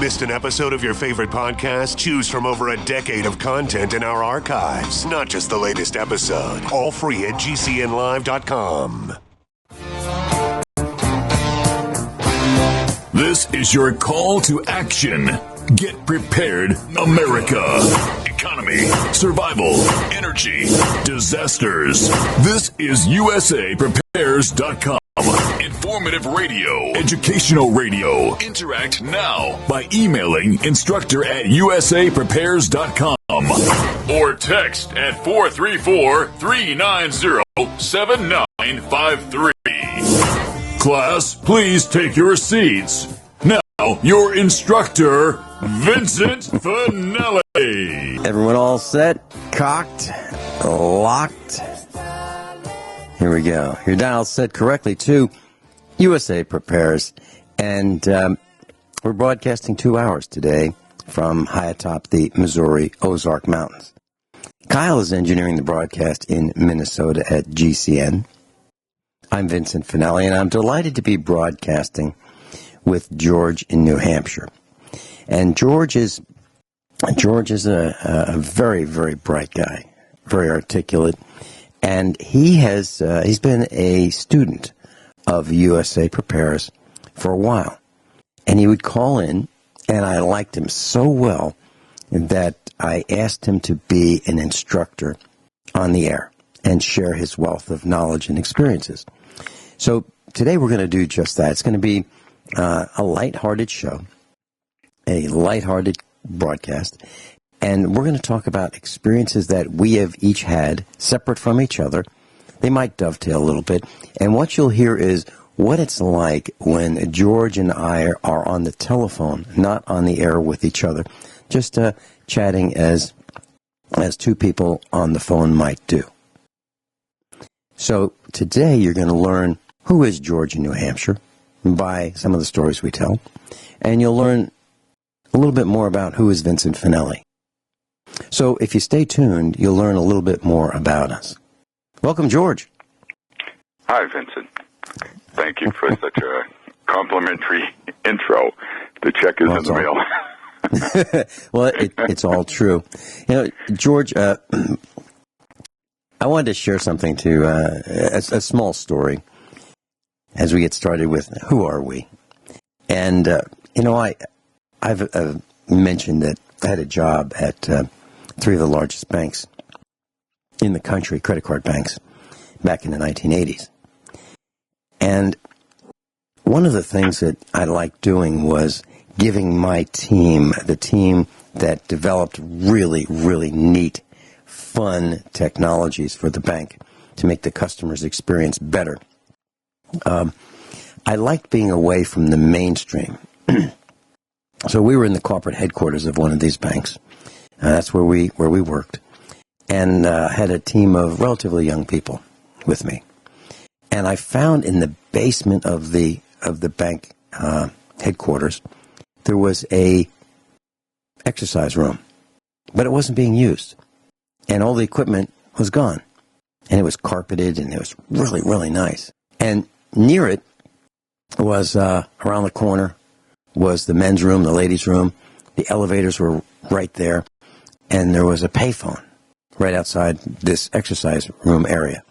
Missed an episode of your favorite podcast? Choose from over a decade of content in our archives, not just the latest episode. All free at gcnlive.com. This is your call to action. Get prepared, America. Economy, survival, energy, disasters. This is USAPrepares.com. Informative radio, educational radio. Interact now by emailing instructor@usaprepares.com or text at 434-390-7953. Class, please take your seats. Now, your instructor, Vincent Finelli. Everyone all set, cocked, locked. Here we go. Your dial set correctly to USA Prepares. And we're broadcasting 2 hours today from high atop the Missouri Ozark Mountains. Kyle is engineering the broadcast in Minnesota at GCN. I'm Vincent Finelli, and I'm delighted to be broadcasting with George in New Hampshire. And George is a very, very bright guy, very articulate, and he's been a student of USA Prepares for a while. And he would call in, and I liked him so well that I asked him to be an instructor on the air and share his wealth of knowledge and experiences. So today we're going to do just that. It's going to be a lighthearted show, a lighthearted broadcast, and we're going to talk about experiences that we have each had separate from each other. They might dovetail a little bit, and what you'll hear is what it's like when George and I are on the telephone, not on the air with each other, just chatting as two people on the phone might do. So today you're going to learn who is George in New Hampshire by some of the stories we tell, and you'll learn a little bit more about who is Vincent Finelli. So if you stay tuned, you'll learn a little bit more about us. Welcome, George. Hi, Vincent. Thank you for such a complimentary intro. The check is in the mail. Well, it's all true. You know, George, I wanted to share something to a small story as we get started with who are we. And, I've mentioned that I had a job at three of the largest banks in the country, credit card banks, back in the 1980s. And one of the things that I liked doing was giving my team, the team that developed really, really neat, fun technologies for the bank to make the customer's experience better. I liked being away from the mainstream. So we were in the corporate headquarters of one of these banks. That's where we worked, and had a team of relatively young people with me. And I found in the basement of the bank headquarters there was a exercise room, but it wasn't being used, and all the equipment was gone, and it was carpeted, and it was really, really nice. And near it was around the corner was the men's room, the ladies' room. The elevators were right there, and there was a payphone right outside this exercise room area.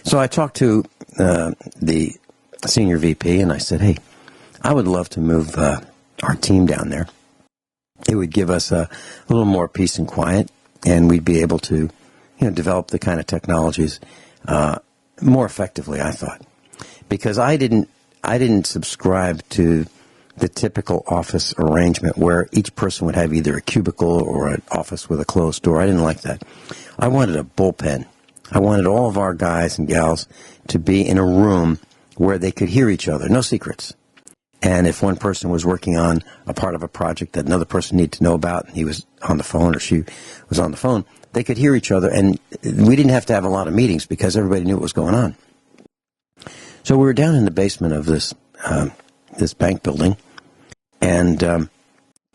So I talked to the senior VP, and I said, hey, I would love to move our team down there. It would give us a little more peace and quiet, and we'd be able to develop the kind of technologies more effectively, I thought. Because I didn't subscribe to the typical office arrangement where each person would have either a cubicle or an office with a closed door. I didn't like that. I wanted a bullpen. I wanted all of our guys and gals to be in a room where they could hear each other, no secrets. And if one person was working on a part of a project that another person needed to know about, and he was on the phone or she was on the phone, they could hear each other, and we didn't have to have a lot of meetings because everybody knew what was going on. So we were down in the basement of this bank building, and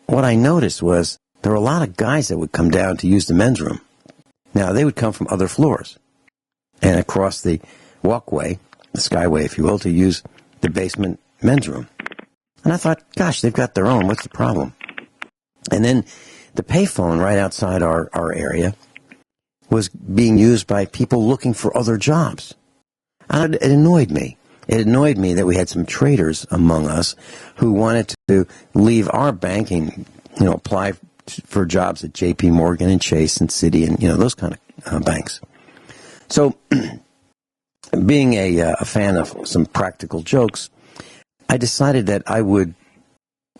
what I noticed was there were a lot of guys that would come down to use the men's room. Now, they would come from other floors and across the walkway, the skyway, if you will, to use the basement men's room. And I thought, gosh, they've got their own. What's the problem? And then the payphone right outside our area was being used by people looking for other jobs. And it annoyed me. It annoyed me that we had some traders among us who wanted to leave our bank and, apply for jobs at J.P. Morgan and Chase and Citi and, those kind of banks. So, being a fan of some practical jokes, I decided that I would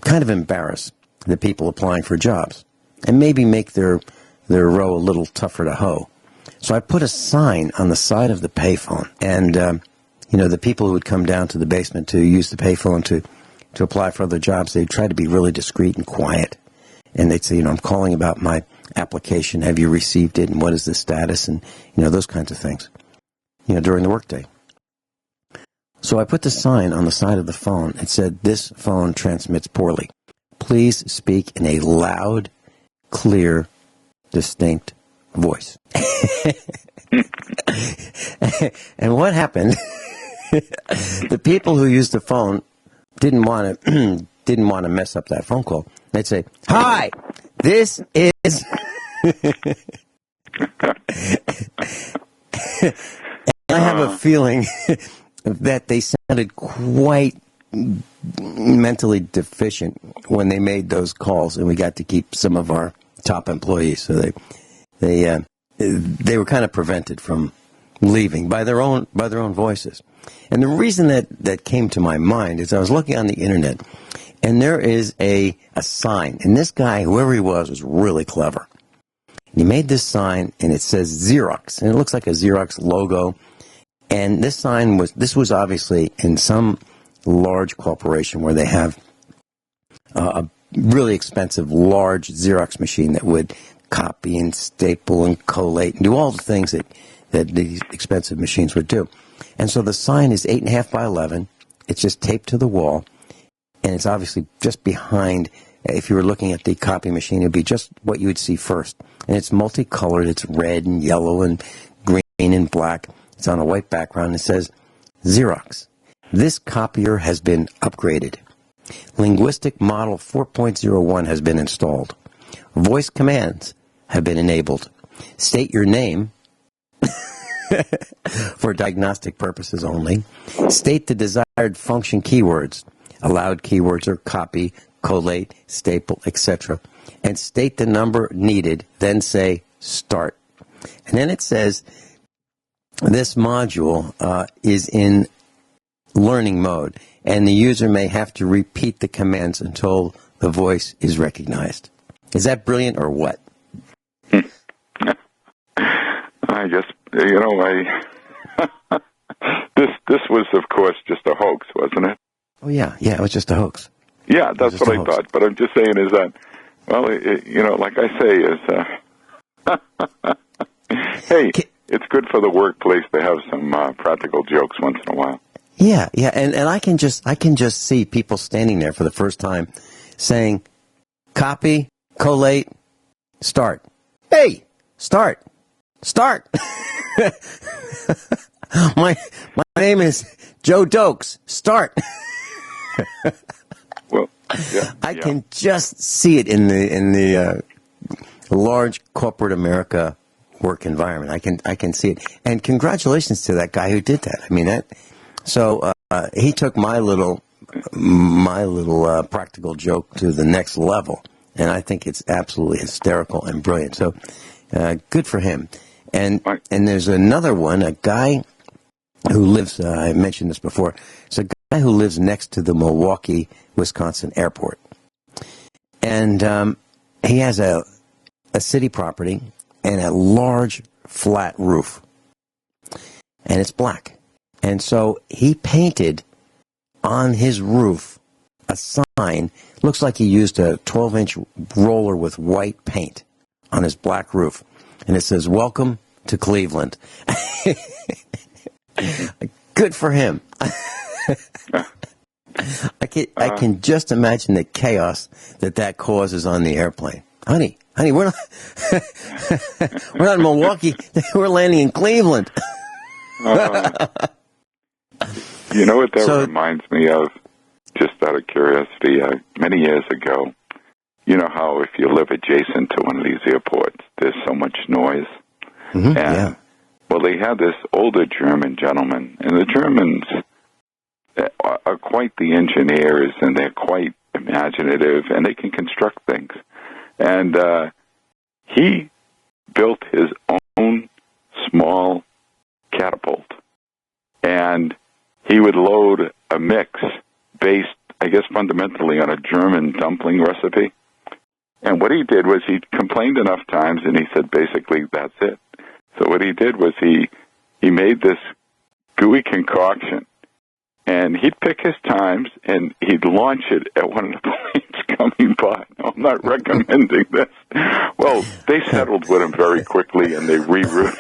kind of embarrass the people applying for jobs and maybe make their row a little tougher to hoe. So I put a sign on the side of the payphone, and the people who would come down to the basement to use the payphone to apply for other jobs, they'd try to be really discreet and quiet. And they'd say, I'm calling about my application. Have you received it? And what is the status? And, those kinds of things, during the workday. So I put the sign on the side of the phone. It said, "This phone transmits poorly. Please speak in a loud, clear, distinct voice." And what happened? The people who used the phone didn't want to mess up that phone call. They'd say, "Hi, this is." I have a feeling that they sounded quite mentally deficient when they made those calls, and we got to keep some of our top employees. So they were kind of prevented from leaving by their own voices. And the reason that came to my mind is I was looking on the internet, and there is a sign. And this guy, whoever he was really clever. He made this sign, and it says Xerox, and it looks like a Xerox logo. And this sign was obviously in some large corporation where they have a really expensive, large Xerox machine that would copy and staple and collate and do all the things that these expensive machines would do. And so the sign is 8.5 by 11. It's just taped to the wall, and it's obviously just behind. If you were looking at the copy machine, it would be just what you would see first. And it's multicolored. It's red and yellow and green and black. It's on a white background. It says, "Xerox. This copier has been upgraded. Linguistic Model 4.01 has been installed. Voice commands have been enabled. State your name for diagnostic purposes only. State the desired function keywords. Allowed keywords are copy, collate, staple, etc. And state the number needed. Then say start." And then it says, "This module is in learning mode, and the user may have to repeat the commands until the voice is recognized." Is that brilliant or what? I guess, this was, of course, just a hoax, wasn't it? Oh, yeah, it was just a hoax. Yeah, that's what I thought. But I'm just saying is that, well, like I say, is, hey, it's good for the workplace to have some practical jokes once in a while. Yeah, and I can just see people standing there for the first time saying, "Copy, collate, start." Hey, start. my name is Joe Dokes. Start. Well, I can just see it in the large corporate America work environment. I can see it. And congratulations to that guy who did that. I mean that. So he took my little practical joke to the next level, and I think it's absolutely hysterical and brilliant. So good for him. And there's another one, a guy who lives. I mentioned this before. It's a guy who lives next to the Milwaukee, Wisconsin airport, and he has a city property and a large flat roof, and it's black. And so he painted on his roof a sign. Looks like he used a 12-inch roller with white paint on his black roof. And it says, "Welcome to Cleveland." Good for him. I can just imagine the chaos that causes on the airplane. Honey, we're not in Milwaukee. We're landing in Cleveland. You know what that reminds me of? just out of curiosity, many years ago, you know how if you live adjacent to one of these airports, there's so much noise? Mm-hmm, and, well, they had this older German gentleman, and the Germans are quite the engineers, and they're quite imaginative, and they can construct things. And he built his own small catapult, and he would load a mix based, I guess, fundamentally on a German dumpling recipe. And what he did was he complained enough times, and he said, basically, that's it. So what he did was he made this gooey concoction, and he'd pick his times, and he'd launch it at one of the planes coming by. Now, I'm not recommending this. Well, they settled with him very quickly, and they rerouted.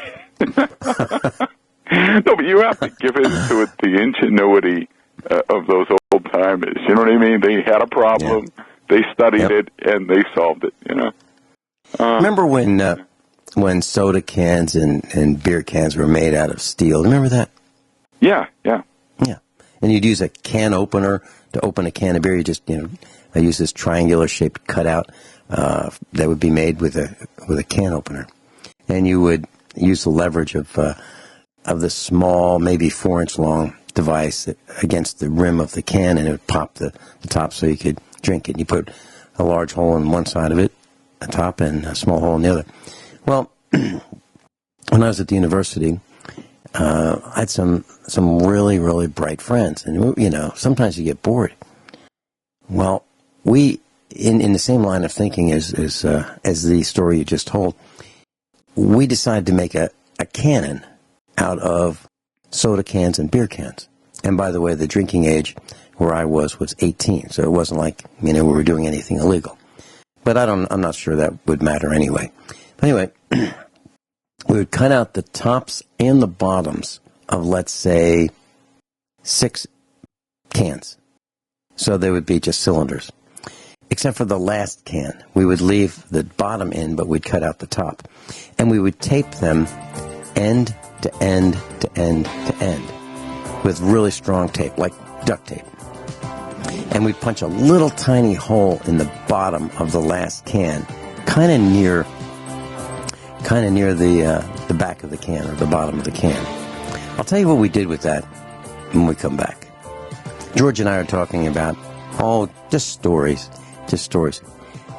No, but you have to give it to it the ingenuity of those old timers. You know what I mean? They had a problem, they studied it, and they solved it. You know. Remember when soda cans and beer cans were made out of steel? Remember that? Yeah. And you'd use a can opener to open a can of beer. You just, I use this triangular shaped cutout that would be made with a can opener, and you would use the leverage of the small, maybe 4-inch long device against the rim of the can, and it would pop the top so you could drink it. You put a large hole in one side of it, the top, and a small hole in the other. Well, when I was at the university, I had some really, really bright friends, and sometimes you get bored. Well, we in the same line of thinking as the story you just told, we decided to make a cannon out of soda cans and beer cans. And by the way, the drinking age where I was 18, so it wasn't like we were doing anything illegal. But I'm not sure that would matter anyway. But anyway, we would cut out the tops and the bottoms of, let's say, 6 cans. So they would be just cylinders. Except for the last can. We would leave the bottom in, but we'd cut out the top. And we would tape them end to end to end to end with really strong tape, like duct tape. And we'd punch a little tiny hole in the bottom of the last can, kind of near the back of the can or the bottom of the can. I'll tell you what we did with that when we come back. George and I are talking about just stories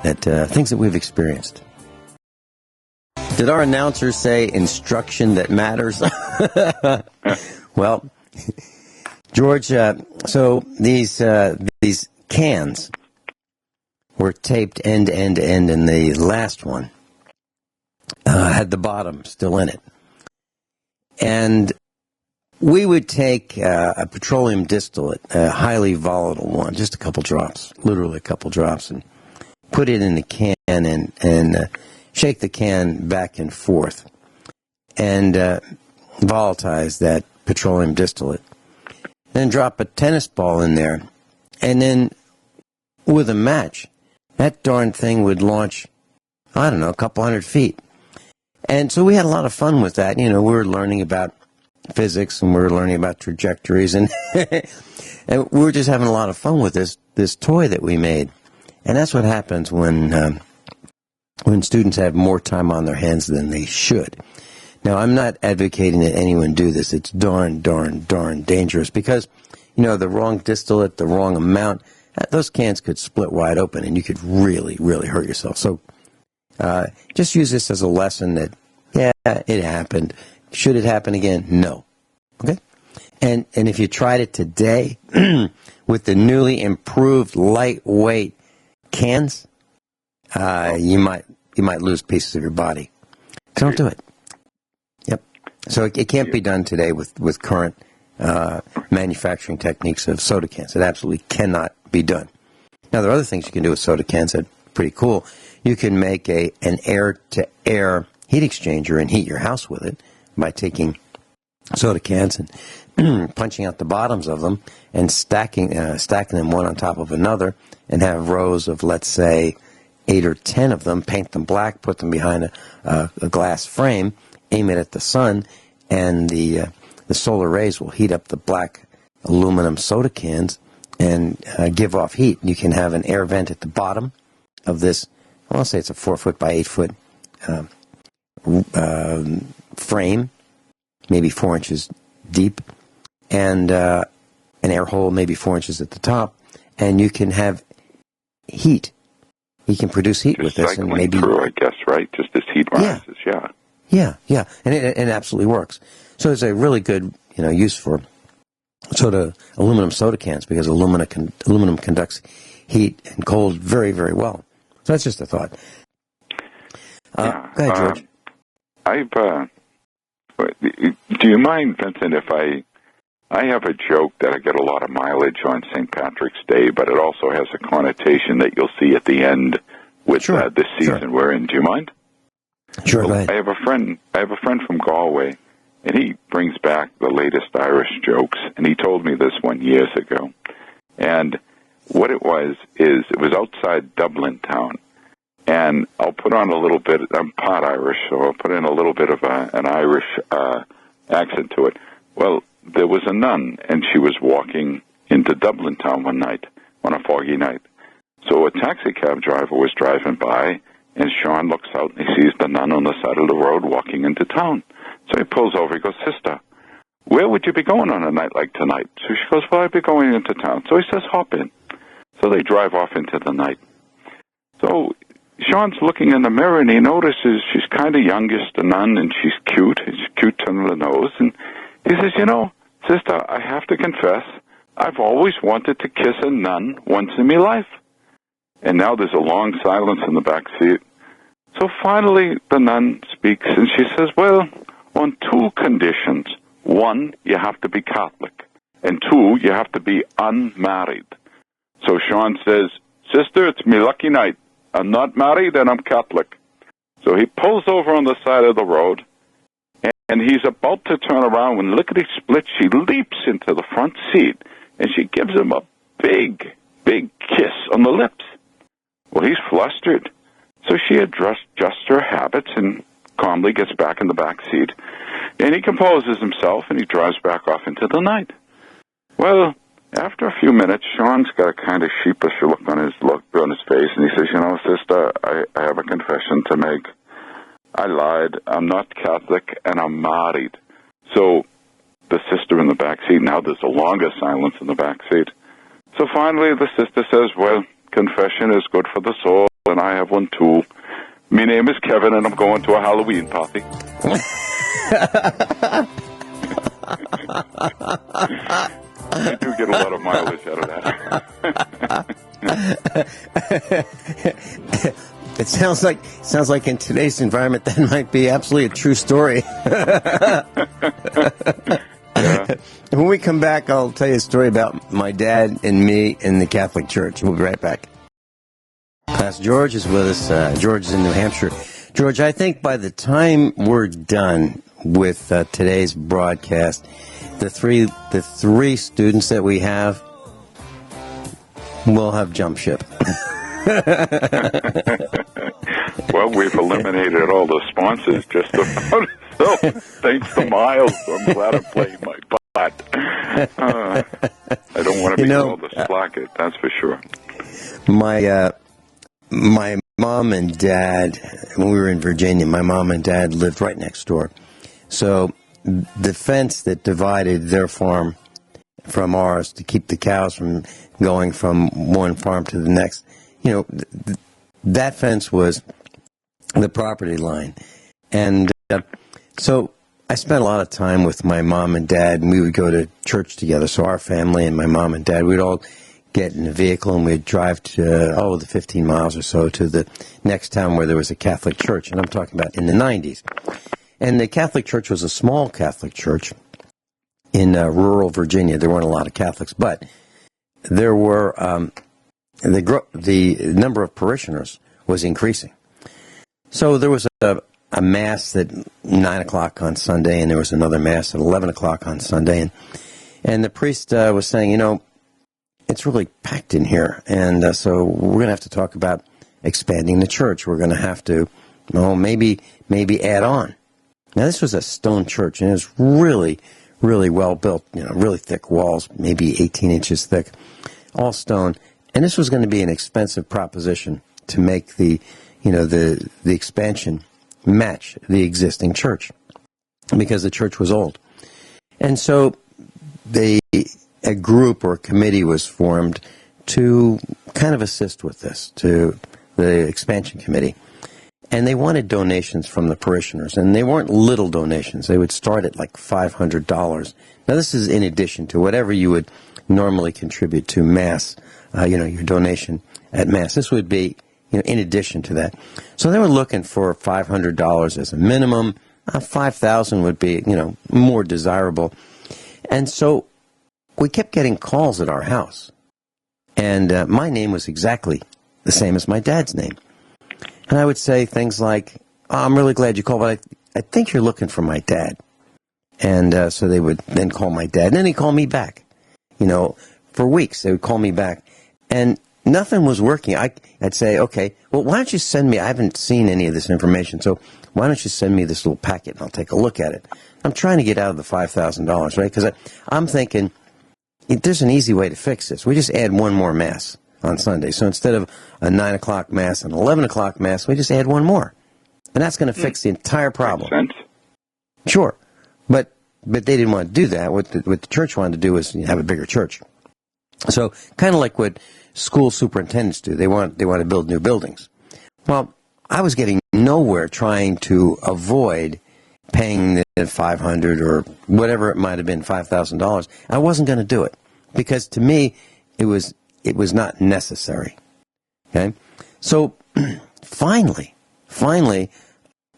that things that we've experienced. Did our announcer say instruction that matters? Well, George, so these cans were taped end to end to end, and the last one had the bottom still in it. And we would take a petroleum distillate, a highly volatile one, just a couple drops, literally a couple drops, and put it in the can and shake the can back and forth and volatilize that petroleum distillate. Then drop a tennis ball in there, and then with a match, that darn thing would launch, I don't know, a couple 100 feet. And so we had a lot of fun with that. We were learning about physics, and we were learning about trajectories, and and we were just having a lot of fun with this toy that we made. And that's what happens when students have more time on their hands than they should. Now, I'm not advocating that anyone do this. It's darn dangerous because, the wrong distillate, the wrong amount, those cans could split wide open, and you could really, really hurt yourself. So just use this as a lesson that, it happened. Should it happen again? No. Okay? And if you tried it today with the newly improved lightweight cans, you might lose pieces of your body. So don't do it. Yep. So it can't be done today with current manufacturing techniques of soda cans. It absolutely cannot be done. Now, there are other things you can do with soda cans that are pretty cool. You can make an air-to-air heat exchanger and heat your house with it by taking soda cans and punching out the bottoms of them and stacking them one on top of another, and have rows of, let's say, 8 or 10 of them, paint them black, put them behind a glass frame, aim it at the sun, and the solar rays will heat up the black aluminum soda cans and give off heat. You can have an air vent at the bottom of this. I'll say it's a 4-foot by 8-foot frame, maybe 4 inches deep, and an air hole maybe 4 inches at the top, and you can have heat. You can produce heat just with this, and maybe through, I guess, right? Just as heat rises, yeah, and it absolutely works. So it's a really good use for aluminum soda cans, because aluminum conducts heat and cold very, very well. So that's just a thought. Go ahead, George. Do you mind, Vincent, if I have a joke that I get a lot of mileage on St. Patrick's Day, but it also has a connotation that you'll see at the end with this season we're in. Do you mind? Sure, go ahead. I have a friend from Galway, and he brings back the latest Irish jokes, and he told me this one years ago. And what it was outside Dublin town. And I'll put on a little bit, I'm part Irish, so I'll put in a little bit of an Irish accent to it. Well, there was a nun, and she was walking into Dublin town one night, on a foggy night. So a taxi cab driver was driving by, and Sean looks out, and he sees the nun on the side of the road walking into town. So he pulls over, he goes, "Sister, where would you be going on a night like tonight?" So she goes, "Well, I'd be going into town." So he says, "Hop in." So they drive off into the night. So Sean's looking in the mirror, and he notices she's kind of youngish, the nun, and she's cute. She's cute to the nose. And he says, "Sister, I have to confess, I've always wanted to kiss a nun once in my life." And now there's a long silence in the back seat. So finally the nun speaks, and she says, "Well, on 2 conditions. 1, you have to be Catholic. And 2, you have to be unmarried." So Sean says, "Sister, it's me lucky night. I'm not married and I'm Catholic." So he pulls over on the side of the road, and he's about to turn around when lickety-split she leaps into the front seat, and she gives him a big, big kiss on the lips. Well, he's flustered. So she adjusts her habits and calmly gets back in the back seat, and he composes himself, and he drives back off into the night. Well, after a few minutes, Sean's got a kind of sheepish look on his face, and he says, "Sister, I have a confession to make. I lied. I'm not Catholic, and I'm married." So the sister in the back seat, now there's a longer silence in the back seat. So finally the sister says, "Well, confession is good for the soul, and I have one too. My name is Kevin, and I'm going to a Halloween party." I do get a lot of mileage out of that. It sounds like in today's environment that might be absolutely a true story. Yeah. When we come back, I'll tell you a story about my dad and me in the Catholic Church. We'll be right back. Pastor George is with us. George is in New Hampshire. George, I think by the time we're done with today's broadcast, the three students that we have will have jumped ship. Well, we've eliminated all the sponsors just about. So thanks to Miles, I'm glad I played my butt. I don't want to be called a slacker, that's for sure. My mom and dad, when we were in Virginia, my mom and dad lived right next door. So the fence that divided their farm from ours to keep the cows from going from one farm to the next, that fence was the property line. And so I spent a lot of time with my mom and dad, and we would go to church together. So our family and my mom and dad, we'd all get in a vehicle, and we'd drive to, the 15 miles or so to the next town where there was a Catholic church. And I'm talking about in the 90s. And the Catholic church was a small Catholic church in rural Virginia. There weren't a lot of Catholics, but there were, the number of parishioners was increasing. So there was a mass at 9 o'clock on Sunday, and there was another mass at 11 o'clock on Sunday. And the priest was saying, it's really packed in here, and so we're going to have to talk about expanding the church. We're going to have to, maybe add on. Now, this was a stone church, and it was really, really well built, really thick walls, maybe 18 inches thick. all stone, and this was going to be an expensive proposition to make the expansion match the existing church, because the church was old. And so a group or a committee was formed to kind of assist with this, to the expansion committee. And they wanted donations from the parishioners, and they weren't little donations. They would start at like $500. Now, this is in addition to whatever you would normally contribute to Mass, your donation at Mass. This would be, in addition to that. So they were looking for $500 as a minimum. $5,000 would be, more desirable. And so we kept getting calls at our house. And my name was exactly the same as my dad's name. And I would say things like, I'm really glad you called, but I think you're looking for my dad. And so they would then call my dad. And then he'd call me back. For weeks they would call me back. And nothing was working. I'd say, okay, well, why don't you send me, I haven't seen any of this information, so why don't you send me this little packet and I'll take a look at it. I'm trying to get out of the $5,000, right? Because I'm thinking, there's an easy way to fix this. We just add one more Mass on Sunday. So instead of a 9 o'clock Mass and 11 o'clock Mass, we just add one more. And that's going to fix the entire problem. Makes sense. Sure. But they didn't want to do that. What the church wanted to do was have a bigger church. So kind of like what school superintendents do. They want to build new buildings. Well, I was getting nowhere trying to avoid paying the $500 or whatever it might have been, $5,000. I wasn't going to do it because to me it was not necessary. Okay, so finally,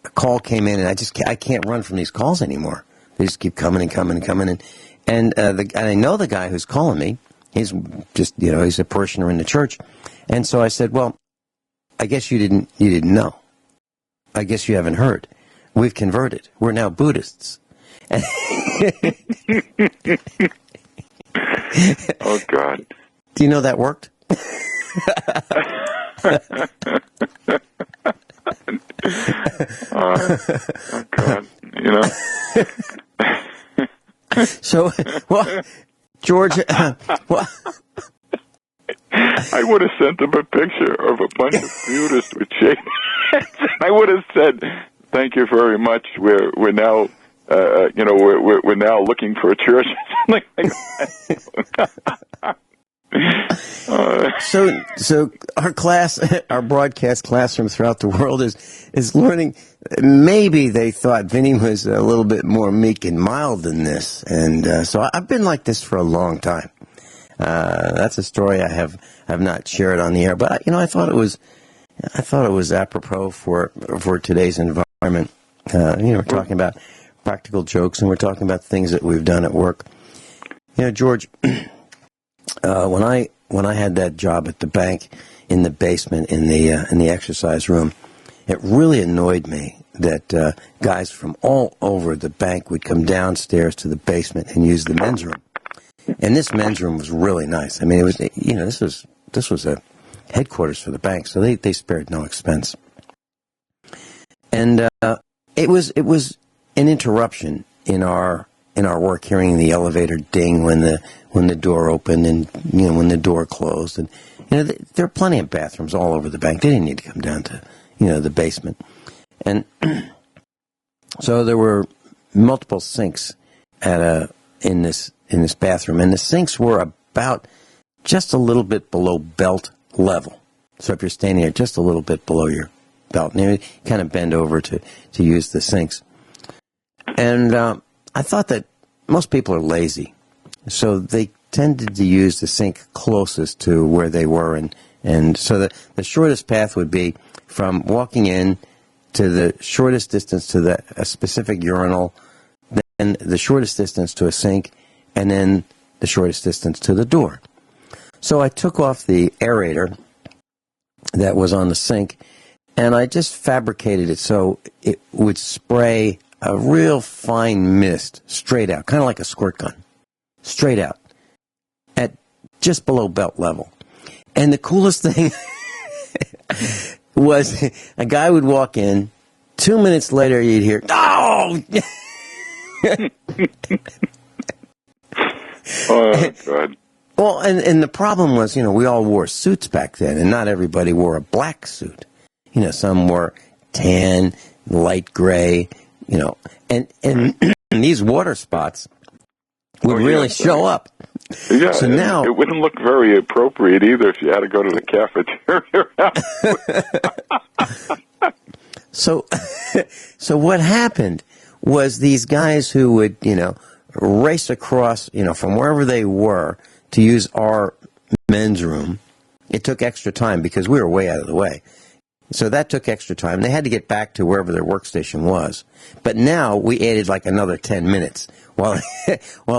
a call came in, and I can't run from these calls anymore. They just keep coming and coming and coming, and I know the guy who's calling me. He's just he's a parishioner in the church, and so I said, well, I guess you didn't know. I guess you haven't heard. We've converted. We're now Buddhists. Oh, God. Do you know that worked? Oh, God. So, well, George, well, I would have sent them a picture of a bunch of Buddhists with shaved heads. I would have said, "Thank you very much. We're now, we're now looking for a church." So our class, our broadcast classroom throughout the world is learning. Maybe they thought Vinny was a little bit more meek and mild than this, and so I've been like this for a long time. That's a story I have not shared on the air, but I thought it was apropos for today's environment. We're talking about practical jokes, and we're talking about things that we've done at work. George, when I had that job at the bank in the basement in the exercise room, it really annoyed me that guys from all over the bank would come downstairs to the basement and use the men's room. And this men's room was really nice. I mean, it was this was a headquarters for the bank, so they spared no expense. And it was an interruption in our work, hearing the elevator ding when the door opened and when the door closed. And there are plenty of bathrooms all over the bank. They didn't need to come down to the basement. And so there were multiple sinks in this bathroom, and the sinks were about just a little bit below belt level. So if you're standing there just a little bit below your belt, and you kind of bend over to use the sinks. And I thought that most people are lazy, so they tended to use the sink closest to where they were, and so the shortest path would be from walking in to the shortest distance to a specific urinal, then the shortest distance to a sink, and then the shortest distance to the door. So I took off the aerator that was on the sink, and I just fabricated it so it would spray a real fine mist straight out, kind of like a squirt gun, straight out, at just below belt level. And the coolest thing was a guy would walk in, 2 minutes later you'd hear, "Oh!" Oh, God. Well, and the problem was, we all wore suits back then, and not everybody wore a black suit. Some wore tan, light gray, and these water spots would really show up. Yeah, so now it wouldn't look very appropriate either if you had to go to the cafeteria. So what happened was these guys who would, race across, from wherever they were to use our men's room. It took extra time because we were way out of the way. So that took extra time. They had to get back to wherever their workstation was. But now we added like another 10 minutes while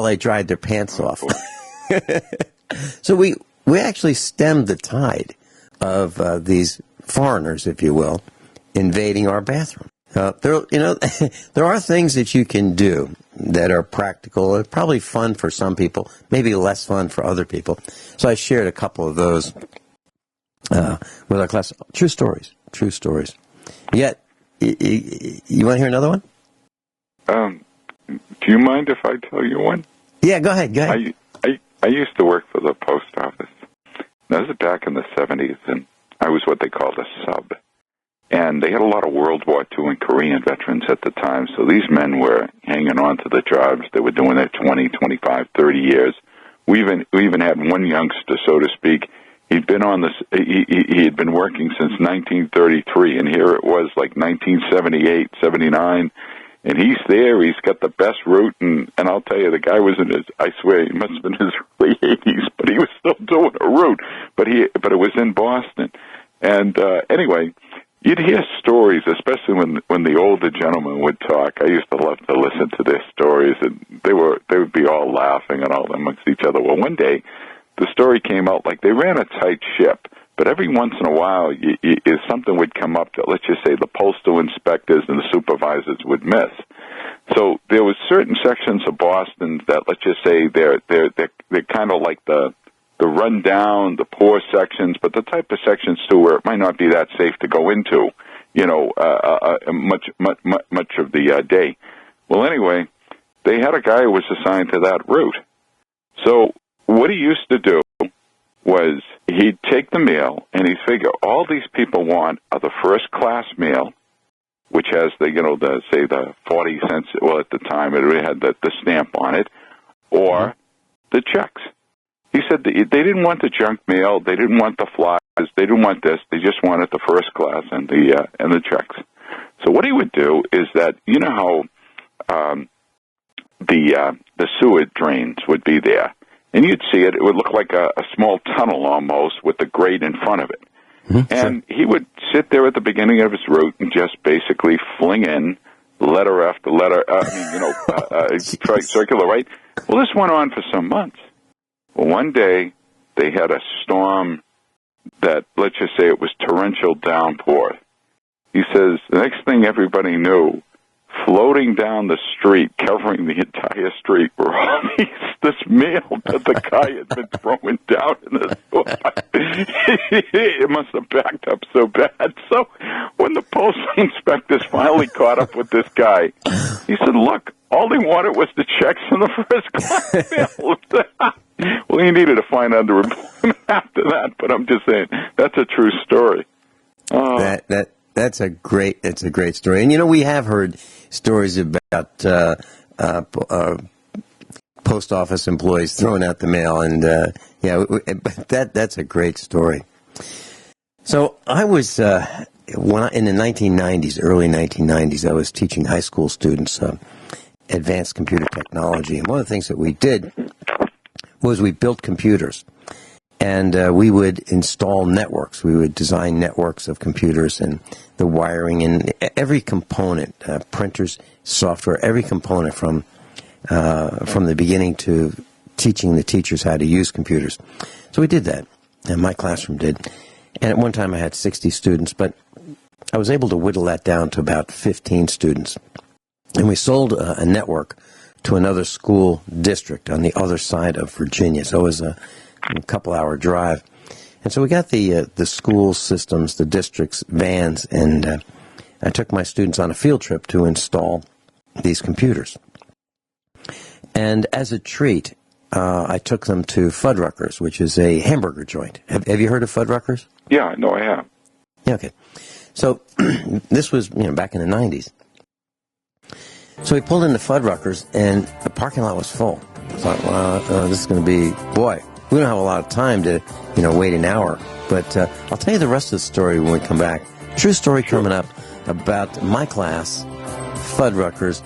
they dried their pants off. So we actually stemmed the tide of these foreigners, if you will, invading our bathroom. There are things that you can do that are practical, probably fun for some people, maybe less fun for other people. So I shared a couple of those with our class. True stories. Yet, you want to hear another one? Do you mind if I tell you one? Yeah, go ahead. I used to work for the post office. This is back in the 70s, and I was what they called a sub. And they had a lot of World War II and Korean veterans at the time, so these men were hanging on to the jobs. They were doing it 20, 25, 30 years. We even had one youngster, so to speak. He'd been on this. He had been working since 1933, and here it was like 1978, 79. And he's there. He's got the best route, and I'll tell you, the guy was in his. I swear, he must have been in his early 80s, but he was still doing a route. But it was in Boston, and anyway, you'd hear stories, especially when the older gentlemen would talk. I used to love to listen to their stories, and they would be all laughing and all amongst each other. Well, one day, the story came out like they ran a tight ship. But every once in a while, something would come up that, let's just say, the postal inspectors and the supervisors would miss. So there was certain sections of Boston that, let's just say, they're kind of like the rundown, the poor sections, but the type of sections too where it might not be that safe to go into, much of the day. Well, anyway, they had a guy who was assigned to that route. So what he used to do was he'd take the meal and he'd figure all these people want are the first class meal, which has the 40 cents. Well, at the time it had the stamp on it, or the checks. He said they didn't want the junk meal, they didn't want the flies, they didn't want this. They just wanted the first class and the checks. So what he would do is that how the sewer drains would be there. And you'd see it. It would look like a small tunnel almost with the grate in front of it. Mm-hmm. And he would sit there at the beginning of his route and just basically fling in letter after letter, circular, right? Well, this went on for some months. Well, one day they had a storm that, let's just say it was torrential downpour. He says, the next thing everybody knew, floating down the street, covering the entire street, were all this mail that the guy had been throwing down in the store. It must have backed up so bad. So when the postal inspectors finally caught up with this guy, he said, look, all they wanted was the checks in the first class mail. Well, he needed to find underemployment after that, but I'm just saying, that's a true story. That's a great story. And, we have heard stories about post office employees throwing out the mail. And, that's a great story. So I was, in the 1990s, early 1990s, I was teaching high school students advanced computer technology. And one of the things that we did was we built computers. And we would install networks. We would design networks of computers and the wiring and every component, printers, software, every component from the beginning to teaching the teachers how to use computers. So we did that, and my classroom did. And at one time I had 60 students, but I was able to whittle that down to about 15 students. And we sold a network to another school district on the other side of Virginia. So it was a couple-hour drive. And so we got the school systems, the district's vans, and I took my students on a field trip to install these computers. And as a treat, I took them to Fuddruckers, which is a hamburger joint. Have you heard of Fuddruckers? Yeah, no, I have. Yeah, okay. So this was, back in the 90s. So we pulled into Fuddruckers, and the parking lot was full. I thought, well, this is going to be, boy, we don't have a lot of time to, wait an hour. But I'll tell you the rest of the story when we come back. True story coming up about my class, Fuddruckers,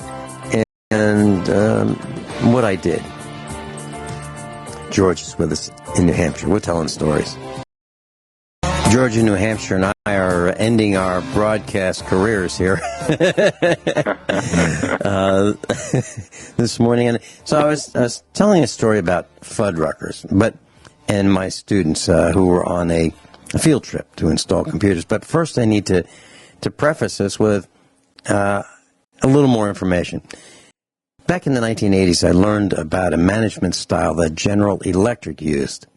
and what I did. George is with us in New Hampshire. We're telling stories. George in New Hampshire and I are ending our broadcast careers here this morning. And so I was telling a story about Fuddruckers, and my students who were on a field trip to install computers. But first I need to preface this with a little more information. Back in the 1980s, I learned about a management style that General Electric used,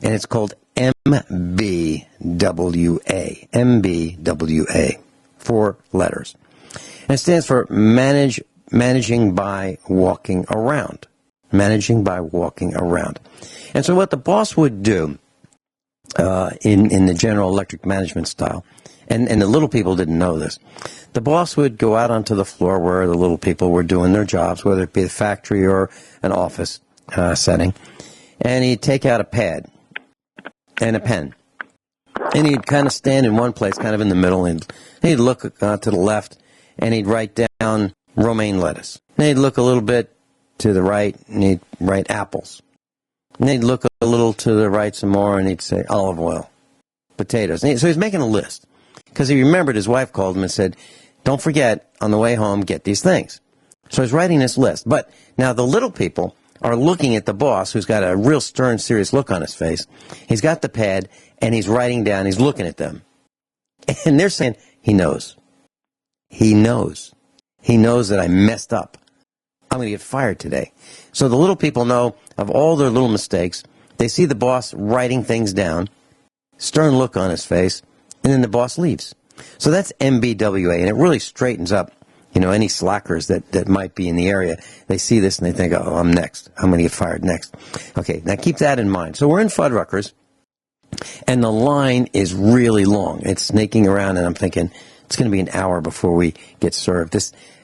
and it's called MBWA. MBWA. 4 letters. And it stands for managing by walking around. Managing by walking around. And so what the boss would do in the General Electric management style, and the little people didn't know this, the boss would go out onto the floor where the little people were doing their jobs, whether it be a factory or an office setting, and he'd take out a pad and a pen. And he'd kind of stand in one place, kind of in the middle, and he'd look to the left, and he'd write down romaine lettuce. And he'd look a little bit to the right, and he'd write apples. And he'd look a little to the right some more, and he'd say olive oil, potatoes. So he's making a list, because he remembered his wife called him and said, don't forget, on the way home, get these things. So he's writing this list. But now the little people are looking at the boss, who's got a real stern, serious look on his face. He's got the pad, and he's writing down, he's looking at them. And they're saying, he knows. He knows. He knows that I messed up. I'm going to get fired today. So the little people know of all their little mistakes. They see the boss writing things down, stern look on his face, and then the boss leaves. So that's MBWA, and it really straightens up, any slackers that might be in the area. They see this and they think, oh, I'm next. I'm going to get fired next. Okay, now keep that in mind. So we're in Fuddruckers, and the line is really long. It's snaking around, and I'm thinking, it's going to be an hour before we get served.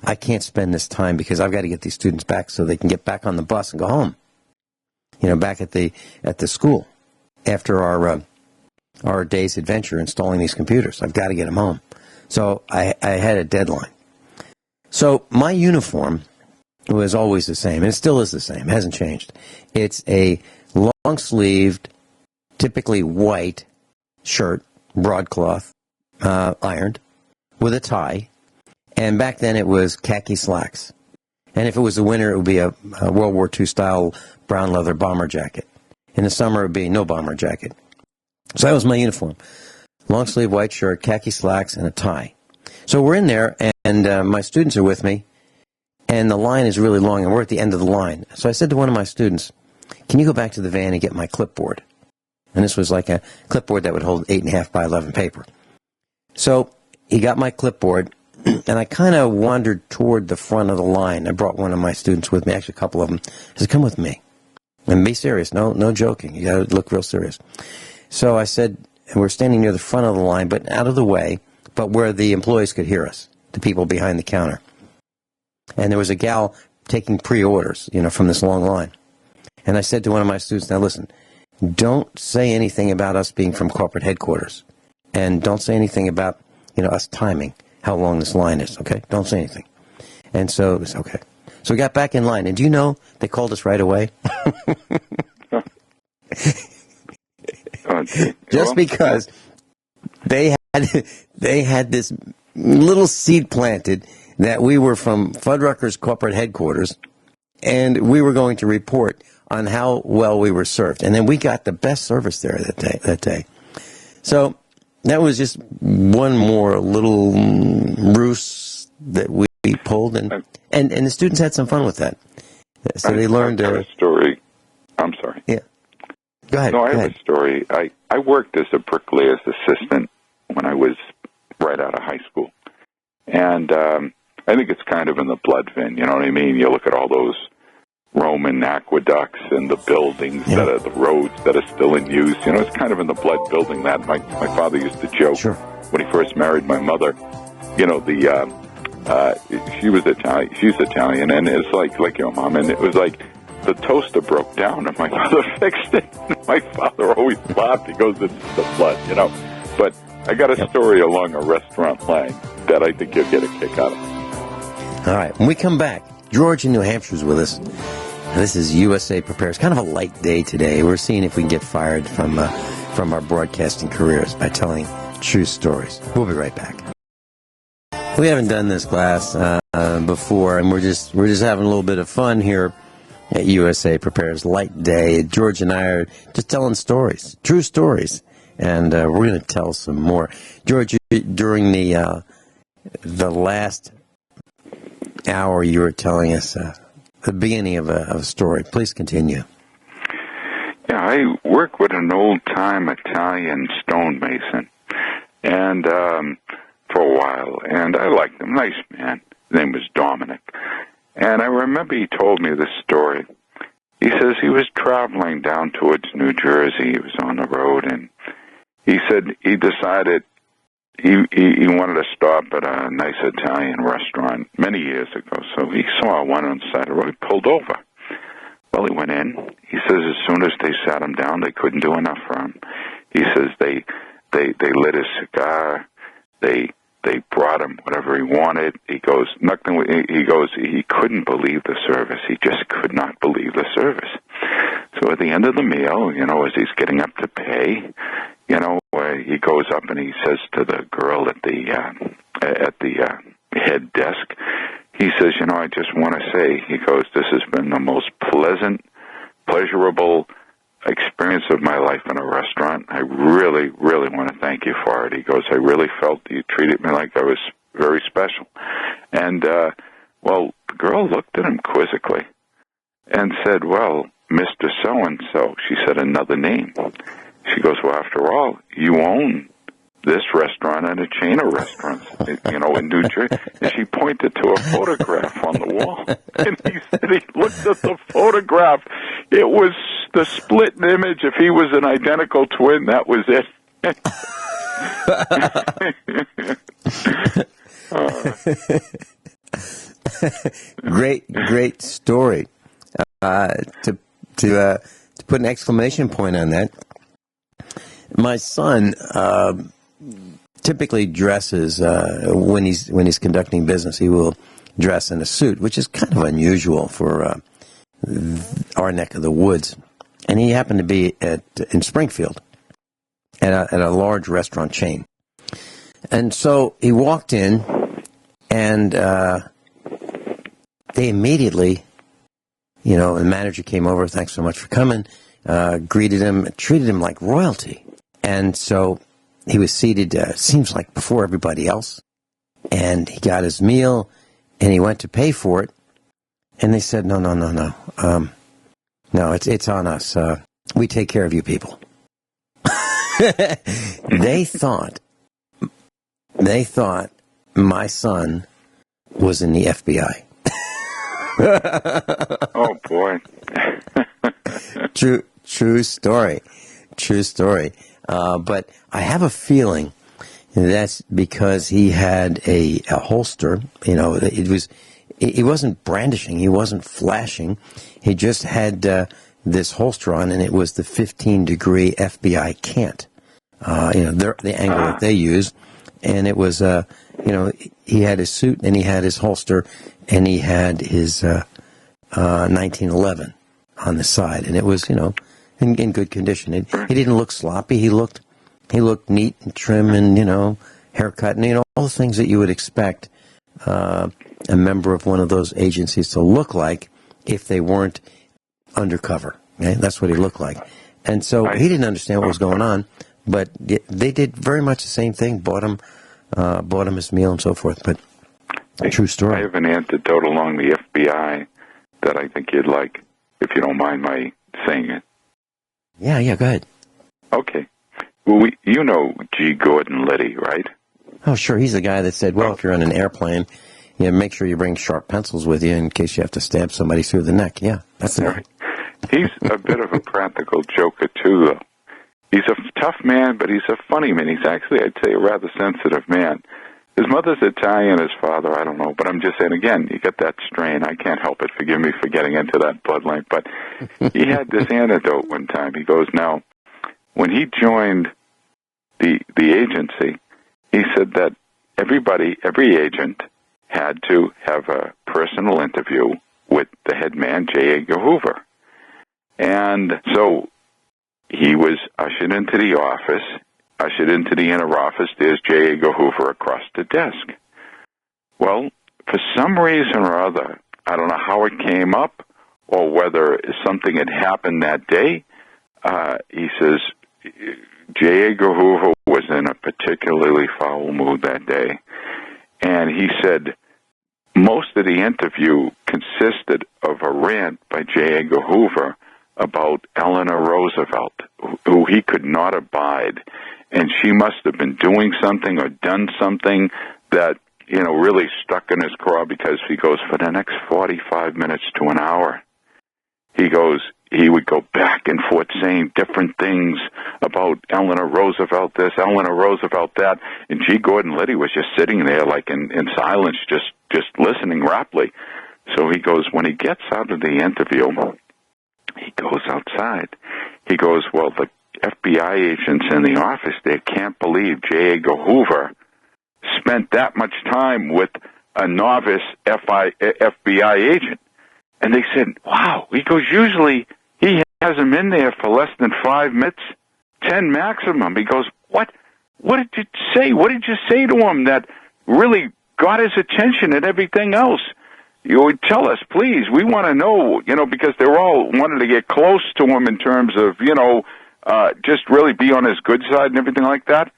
I can't spend this time because I've got to get these students back so they can get back on the bus and go home. Back at the school after our day's adventure installing these computers. I've got to get them home. So I had a deadline. So my uniform was always the same, and it still is the same. It hasn't changed. It's a long-sleeved, typically white shirt, broadcloth, ironed, with a tie. And back then it was khaki slacks. And if it was the winter, it would be a World War II style brown leather bomber jacket. In the summer, it would be no bomber jacket. So that was my uniform. Long sleeve white shirt, khaki slacks, and a tie. So we're in there, and my students are with me, and the line is really long, and we're at the end of the line. So I said to one of my students, can you go back to the van and get my clipboard? And this was like a clipboard that would hold 8.5 by 11 paper. So he got my clipboard, and I kind of wandered toward the front of the line. I brought one of my students with me, actually a couple of them. I said, come with me. And be serious. No joking. You got to look real serious. So I said, and we're standing near the front of the line, but out of the way, but where the employees could hear us, the people behind the counter. And there was a gal taking pre-orders, from this long line. And I said to one of my students, now listen, don't say anything about us being from corporate headquarters. And don't say anything about, us timing, how long this line is, okay? Don't say anything. And so it was okay. So we got back in line. And do you know, they called us right away? Just because they had this little seed planted that we were from Fuddruckers corporate headquarters, and we were going to report on how well we were served. And then we got the best service there that day. So that was just one more little ruse that we pulled, and the students had some fun with that. So they learned a story. I'm sorry. Yeah. Go ahead. No, I have a story. I worked as a bricklayer's assistant when I was right out of high school. And I think it's kind of in the blood vein, you know what I mean? You look at all those Roman aqueducts and the buildings that are the roads that are still in use. You know, it's kind of in the blood building that. My father used to joke when he first married my mother. You know, she was Italian. She's Italian, and it's like your mom. And it was like the toaster broke down, and my mother fixed it. My father always laughed. He goes, "It's the blood," you know. But I got a story along a restaurant line that I think you'll get a kick out of. All right, when we come back, George in New Hampshire is with us. This is USA Prepares. Kind of a light day today. We're seeing if we can get fired from our broadcasting careers by telling true stories. We'll be right back. We haven't done this class before, and we're just having a little bit of fun here at USA Prepares. Light day. George and I are just telling stories, true stories, and we're going to tell some more. George, during the last hour, you were telling us the beginning of a story. Please continue. Yeah, I work with an old-time Italian stonemason, and for a while, and I liked him. Nice man. His name was Dominic. And I remember he told me this story. He says he was traveling down towards New Jersey. He was on the road, and he said he decided he wanted to stop at a nice Italian restaurant many years ago. So he saw one on the side of the road. He pulled over. Well, he went in. He says as soon as they sat him down, they couldn't do enough for him. He says they lit his cigar. They brought him whatever he wanted. He goes, nothing. He goes, he couldn't believe the service. He just could not believe the service. So at the end of the meal, you know, as he's getting up to pay, you know, he goes up and he says to the girl at the head desk, he says, you know, I just want to say, he goes, this has been the most pleasurable experience of my life in a restaurant. I really, really want to thank you for it. He goes, I really felt you treated me like I was very special. And, well, the girl looked at him quizzically and said, well, Mr. So-and-so. She said another name. She goes, well, after all, you own this restaurant and a chain of restaurants, you know, in New Jersey. And she pointed to a photograph on the wall. And he said he looked at the photograph. It was the split image. If he was an identical twin, that was it. Great story. To put an exclamation point on that, my son typically dresses when he's conducting business. He will dress in a suit, which is kind of unusual for our neck of the woods. And he happened to be in Springfield at a large restaurant chain. And so he walked in, and they immediately, you know, the manager came over, thanks so much for coming, greeted him, treated him like royalty. And so he was seated, seems like before everybody else, and he got his meal, and he went to pay for it, and they said, no, it's on us. We take care of you people. They thought my son was in the FBI. Oh, boy. True story. But I have a feeling that's because he had a holster. You know, he wasn't brandishing. He wasn't flashing. He just had this holster on, and it was the 15-degree FBI cant. You know, the angle that they use. And it was, you know, he had his suit, and he had his holster, and he had his 1911 on the side. And it was, you know, in good condition. He didn't look sloppy. He looked neat and trim, and, you know, haircut, and, you know, all the things that you would expect a member of one of those agencies to look like if they weren't undercover. Okay? That's what he looked like. And so he didn't understand what was going on, but they did very much the same thing. Bought him his meal and so forth. But true story. I have an antidote along the FBI that I think you'd like, if you don't mind my saying it. Yeah, go ahead. Okay. Well, you know G. Gordon Liddy, right? Oh, sure. He's the guy that said, well, if you're on an airplane make sure you bring sharp pencils with you in case you have to stab somebody through the neck. Yeah, that's the guy. He's a bit of a practical joker, too, though. He's a tough man, but he's a funny man. He's actually, I'd say, a rather sensitive man. His mother's Italian, his father, I don't know. But I'm just saying, again, you get that strain. I can't help it. Forgive me for getting into that bloodline. But he had this anecdote one time. He goes, now, when he joined the agency, he said that every agent had to have a personal interview with the head man, J. Edgar Hoover. And so he was ushered into the office, ushered into the inner office. There's J. Edgar Hoover across the desk. Well, for some reason or other, I don't know how it came up or whether something had happened that day. He says J. Edgar Hoover was in a particularly foul mood that day. And he said most of the interview consisted of a rant by J. Edgar Hoover about Eleanor Roosevelt, who he could not abide. And she must have been doing something or done something that, really stuck in his craw, because he goes, for the next 45 minutes to an hour, he would go back and forth saying different things about Eleanor Roosevelt this, Eleanor Roosevelt that, and G. Gordon Liddy was just sitting there like in silence, just listening raptly. So he goes, when he gets out of the interview, he goes outside. He goes, well, the FBI agents in the office there can't believe J. Edgar Hoover spent that much time with a novice FBI agent. And they said, wow. He goes, usually he has him in there for less than 5 minutes, 10 maximum. He goes, what did you say? What did you say to him that really got his attention and everything else? You would tell us, please. We want to know, because they all wanted to get close to him in terms of, just really be on his good side and everything like that.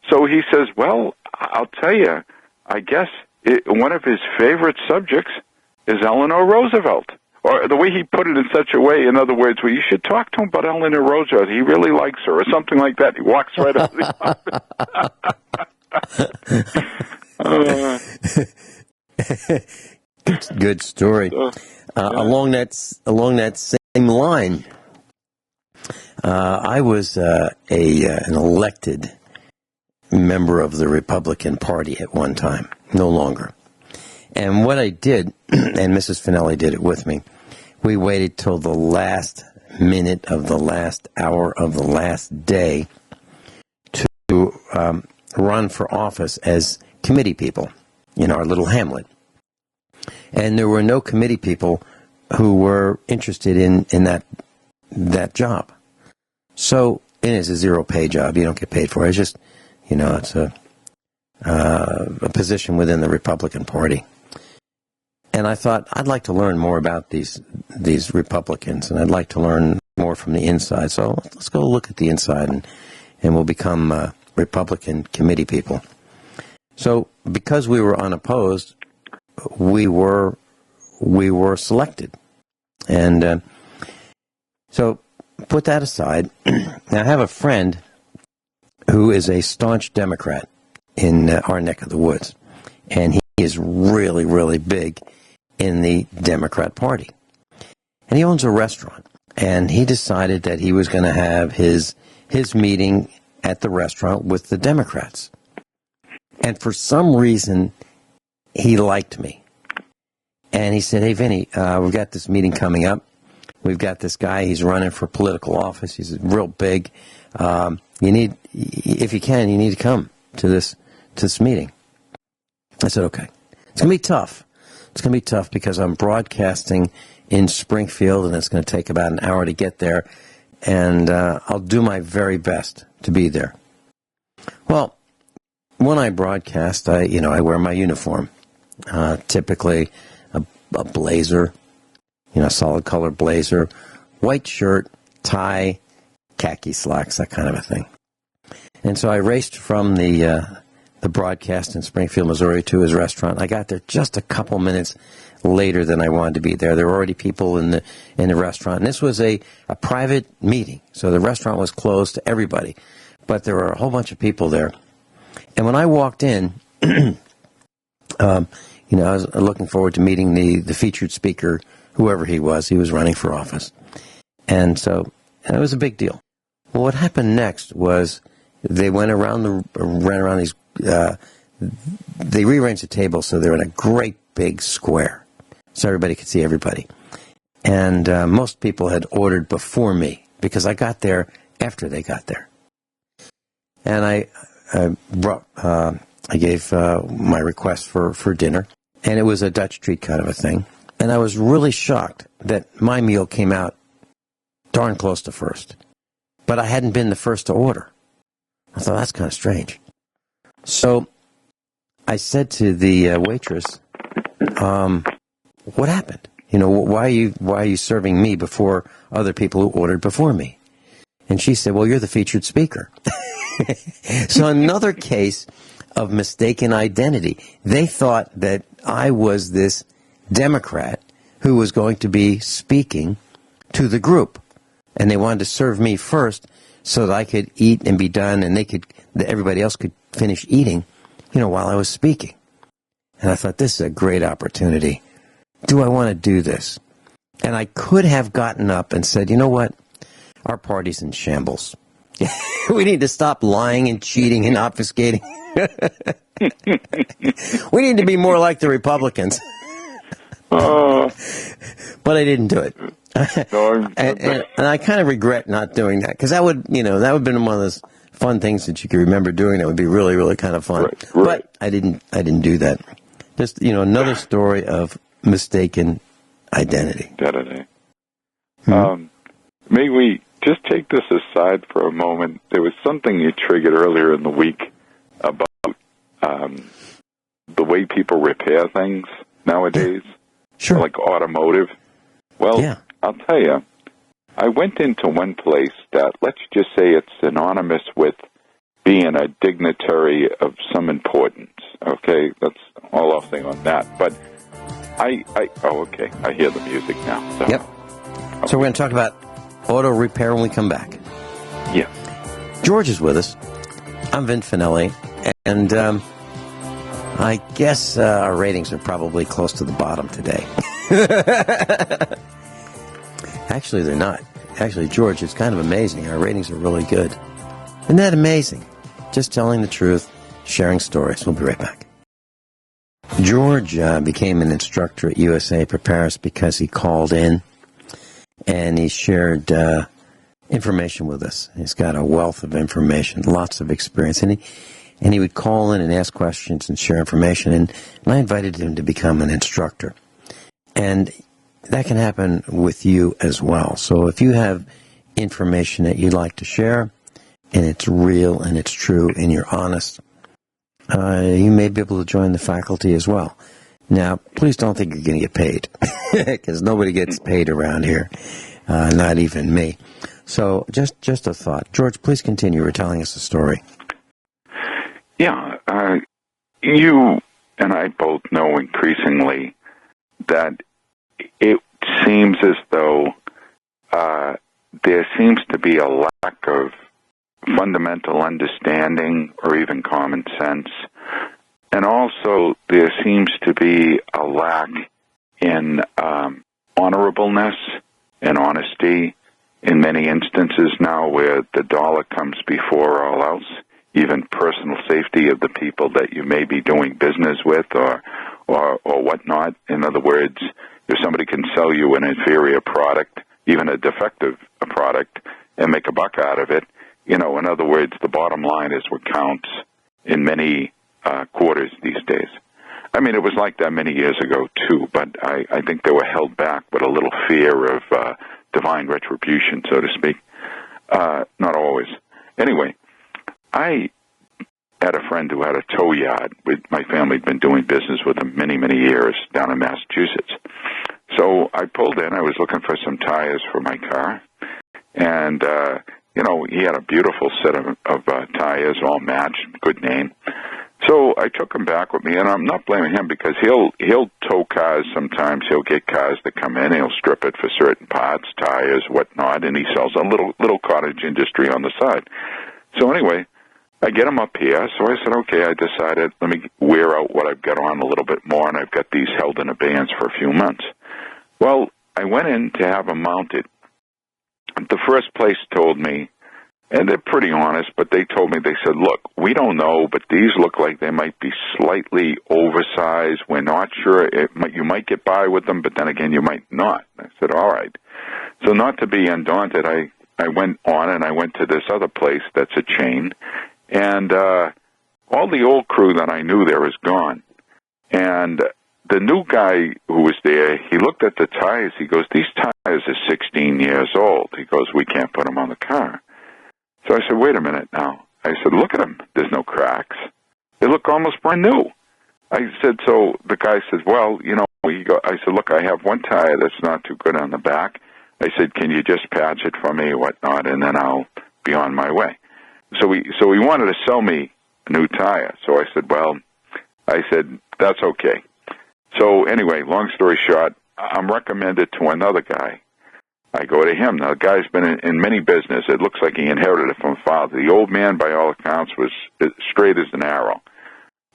So he says, well, I'll tell you, I guess one of his favorite subjects is Eleanor Roosevelt. Or the way he put it in such a way, in other words, well, you should talk to him about Eleanor Roosevelt. He really likes her, or something like that. He walks right out of the office. Good story. Along that same line, I was an elected member of the Republican Party at one time, no longer. And what I did, and Mrs. Finelli did it with me, we waited till the last minute of the last hour of the last day to run for office as committee people in our little hamlet. And there were no committee people who were interested in that job. So, and it's a zero-pay job. You don't get paid for it. It's just, it's a position within the Republican Party. And I thought, I'd like to learn more about these Republicans, and I'd like to learn more from the inside. So let's go look at the inside, and we'll become Republican committee people. So because we were unopposed, we were selected. And so put that aside. Now, I have a friend who is a staunch Democrat in our neck of the woods, and he is really, really big in the Democrat Party. And he owns a restaurant, and he decided that he was going to have his meeting at the restaurant with the Democrats. And for some reason, he liked me. And he said, hey, Vinny, we've got this meeting coming up. We've got this guy, he's running for political office. He's real big. If you can, you need to come to this meeting. I said, okay. It's going to be tough. It's going to be tough because I'm broadcasting in Springfield, and it's going to take about an hour to get there. And I'll do my very best to be there. Well, when I broadcast, I wear my uniform. Typically a blazer, solid color blazer, white shirt, tie, khaki slacks, that kind of a thing. And so I raced from the broadcast in Springfield, Missouri to his restaurant. I got there just a couple minutes later than I wanted to be there. There were already people in the restaurant. And this was a private meeting, so the restaurant was closed to everybody. But there were a whole bunch of people there. And when I walked in, I was looking forward to meeting the featured speaker, whoever he was. He was running for office. And so it was a big deal. Well, what happened next was they ran around these, they rearranged the table so they're in a great big square so everybody could see everybody. And most people had ordered before me because I got there after they got there. And I gave my request for dinner, and it was a Dutch treat kind of a thing. And I was really shocked that my meal came out darn close to first. But I hadn't been the first to order. I thought, that's kind of strange. So I said to the waitress, what happened? Why are you serving me before other people who ordered before me? And she said, well, you're the featured speaker. So another case of mistaken identity. They thought that I was this Democrat who was going to be speaking to the group. And they wanted to serve me first so that I could eat and be done, and everybody else could finish eating, while I was speaking. And I thought, this is a great opportunity. Do I want to do this? And I could have gotten up and said, you know what? Our party's in shambles. We need to stop lying and cheating and obfuscating. We need to be more like the Republicans. But I didn't do it. And I kind of regret not doing that, because that would have been one of those fun things that you could remember doing. That would be really, really kind of fun. Right. But I didn't do that. Just, another story of mistaken identity. May we just take this aside for a moment? There was something you triggered earlier in the week about the way people repair things nowadays. Sure. Like automotive. Well, yeah. I'll tell you, I went into one place that, let's just say it's synonymous with being a dignitary of some importance. Okay, that's all I'll say on that. But okay, I hear the music now. So. Yep. Okay. So we're going to talk about auto repair when we come back. Yeah. George is with us. I'm Vin Finelli, and I guess our ratings are probably close to the bottom today. Actually, they're not. Actually, George, it's kind of amazing. Our ratings are really good. Isn't that amazing? Just telling the truth, sharing stories. We'll be right back. George became an instructor at USA Preparedness because he called in and he shared information with us. He's got a wealth of information, lots of experience, and he would call in and ask questions and share information, and I invited him to become an instructor. And that can happen with you as well. So if you have information that you'd like to share, and it's real and it's true and you're honest, you may be able to join the faculty as well. Now, please don't think you're going to get paid, because nobody gets paid around here, not even me. So just a thought. George, please continue. You're telling us a story. Yeah, you and I both know increasingly that it seems as though there seems to be a lack of fundamental understanding or even common sense. And also there seems to be a lack in honorableness and honesty in many instances now, where the dollar comes before all else, even personal safety of the people that you may be doing business with or whatnot. In other words, if somebody can sell you an inferior product, even a defective product, and make a buck out of it, in other words, the bottom line is what counts in many quarters these days. I mean, it was like that many years ago, too, but I think they were held back with a little fear of divine retribution, so to speak. Not always. Anyway, I had a friend who had a tow yard. My family had been doing business with him many, many years down in Massachusetts. So I pulled in. I was looking for some tires for my car. And, he had a beautiful set of tires, all matched, good name. So I took him back with me, and I'm not blaming him, because he'll tow cars sometimes. He'll get cars that come in. He'll strip it for certain parts, tires, whatnot, and he sells a little cottage industry on the side. So anyway, I get them up here, so I said, okay, I decided, let me wear out what I've got on a little bit more, and I've got these held in abeyance for a few months. Well, I went in to have them mounted. The first place told me, and they're pretty honest, but they told me, they said, look, we don't know, but these look like they might be slightly oversized. We're not sure. You might get by with them, but then again, you might not. I said, all right. So not to be undaunted, I went on and I went to this other place that's a chain, and all the old crew that I knew there is gone. And the new guy who was there, he looked at the tires. He goes, these tires are 16 years old. He goes, we can't put them on the car. So I said, wait a minute now. I said, look at them. There's no cracks. They look almost brand new. I said, so the guy says, well, you know, I said, look, I have one tire that's not too good on the back. I said, can you just patch it for me or whatnot, and then I'll be on my way. So he wanted to sell me a new tire. So I said, well, that's okay. So anyway, long story short, I'm recommended to another guy. I go to him. Now, the guy's been in many business. It looks like he inherited it from father. The old man, by all accounts, was straight as an arrow.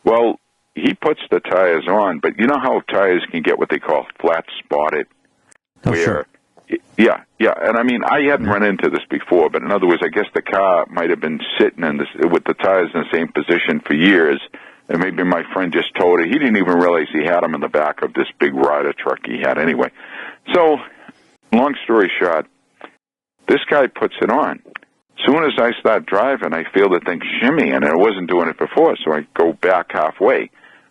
Well, he puts the tires on, but you know how tires can get what they call flat spotted? Oh, sure. Yeah. And I mean, I hadn't run into this before, but in other words, I guess the car might have been sitting with the tires in the same position for years, and maybe my friend just told her. He didn't even realize he had them in the back of this big rider truck he had anyway. So, long story short, this guy puts it on. As soon as I start driving, I feel the thing shimmy, and I wasn't doing it before, so I go back halfway.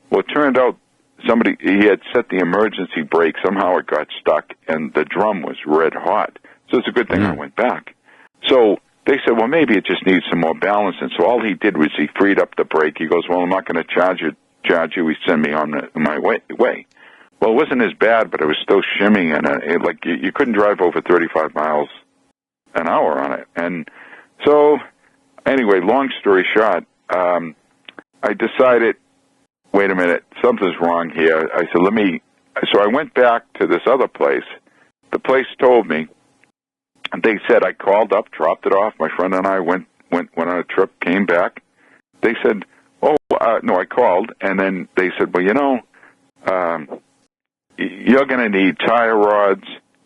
Well, it turned out he had set the emergency brake. Somehow it got stuck, and the drum was red hot. So it's a good thing I went back. So they said, well, maybe it just needs some more balance. And so all he did was he freed up the brake. He goes, well, I'm not going to charge you. He sent me on my way. Well, it wasn't as bad, but it was still shimming, and like you couldn't drive over 35 miles an hour on it. And so, anyway, long story short, I decided, wait a minute, something's wrong here. I said, so I went back to this other place. The place told me, and they said, I called up, dropped it off. My friend and I went on a trip, came back. They said, no, I called, and then they said, well, you know, you're going to need tire rods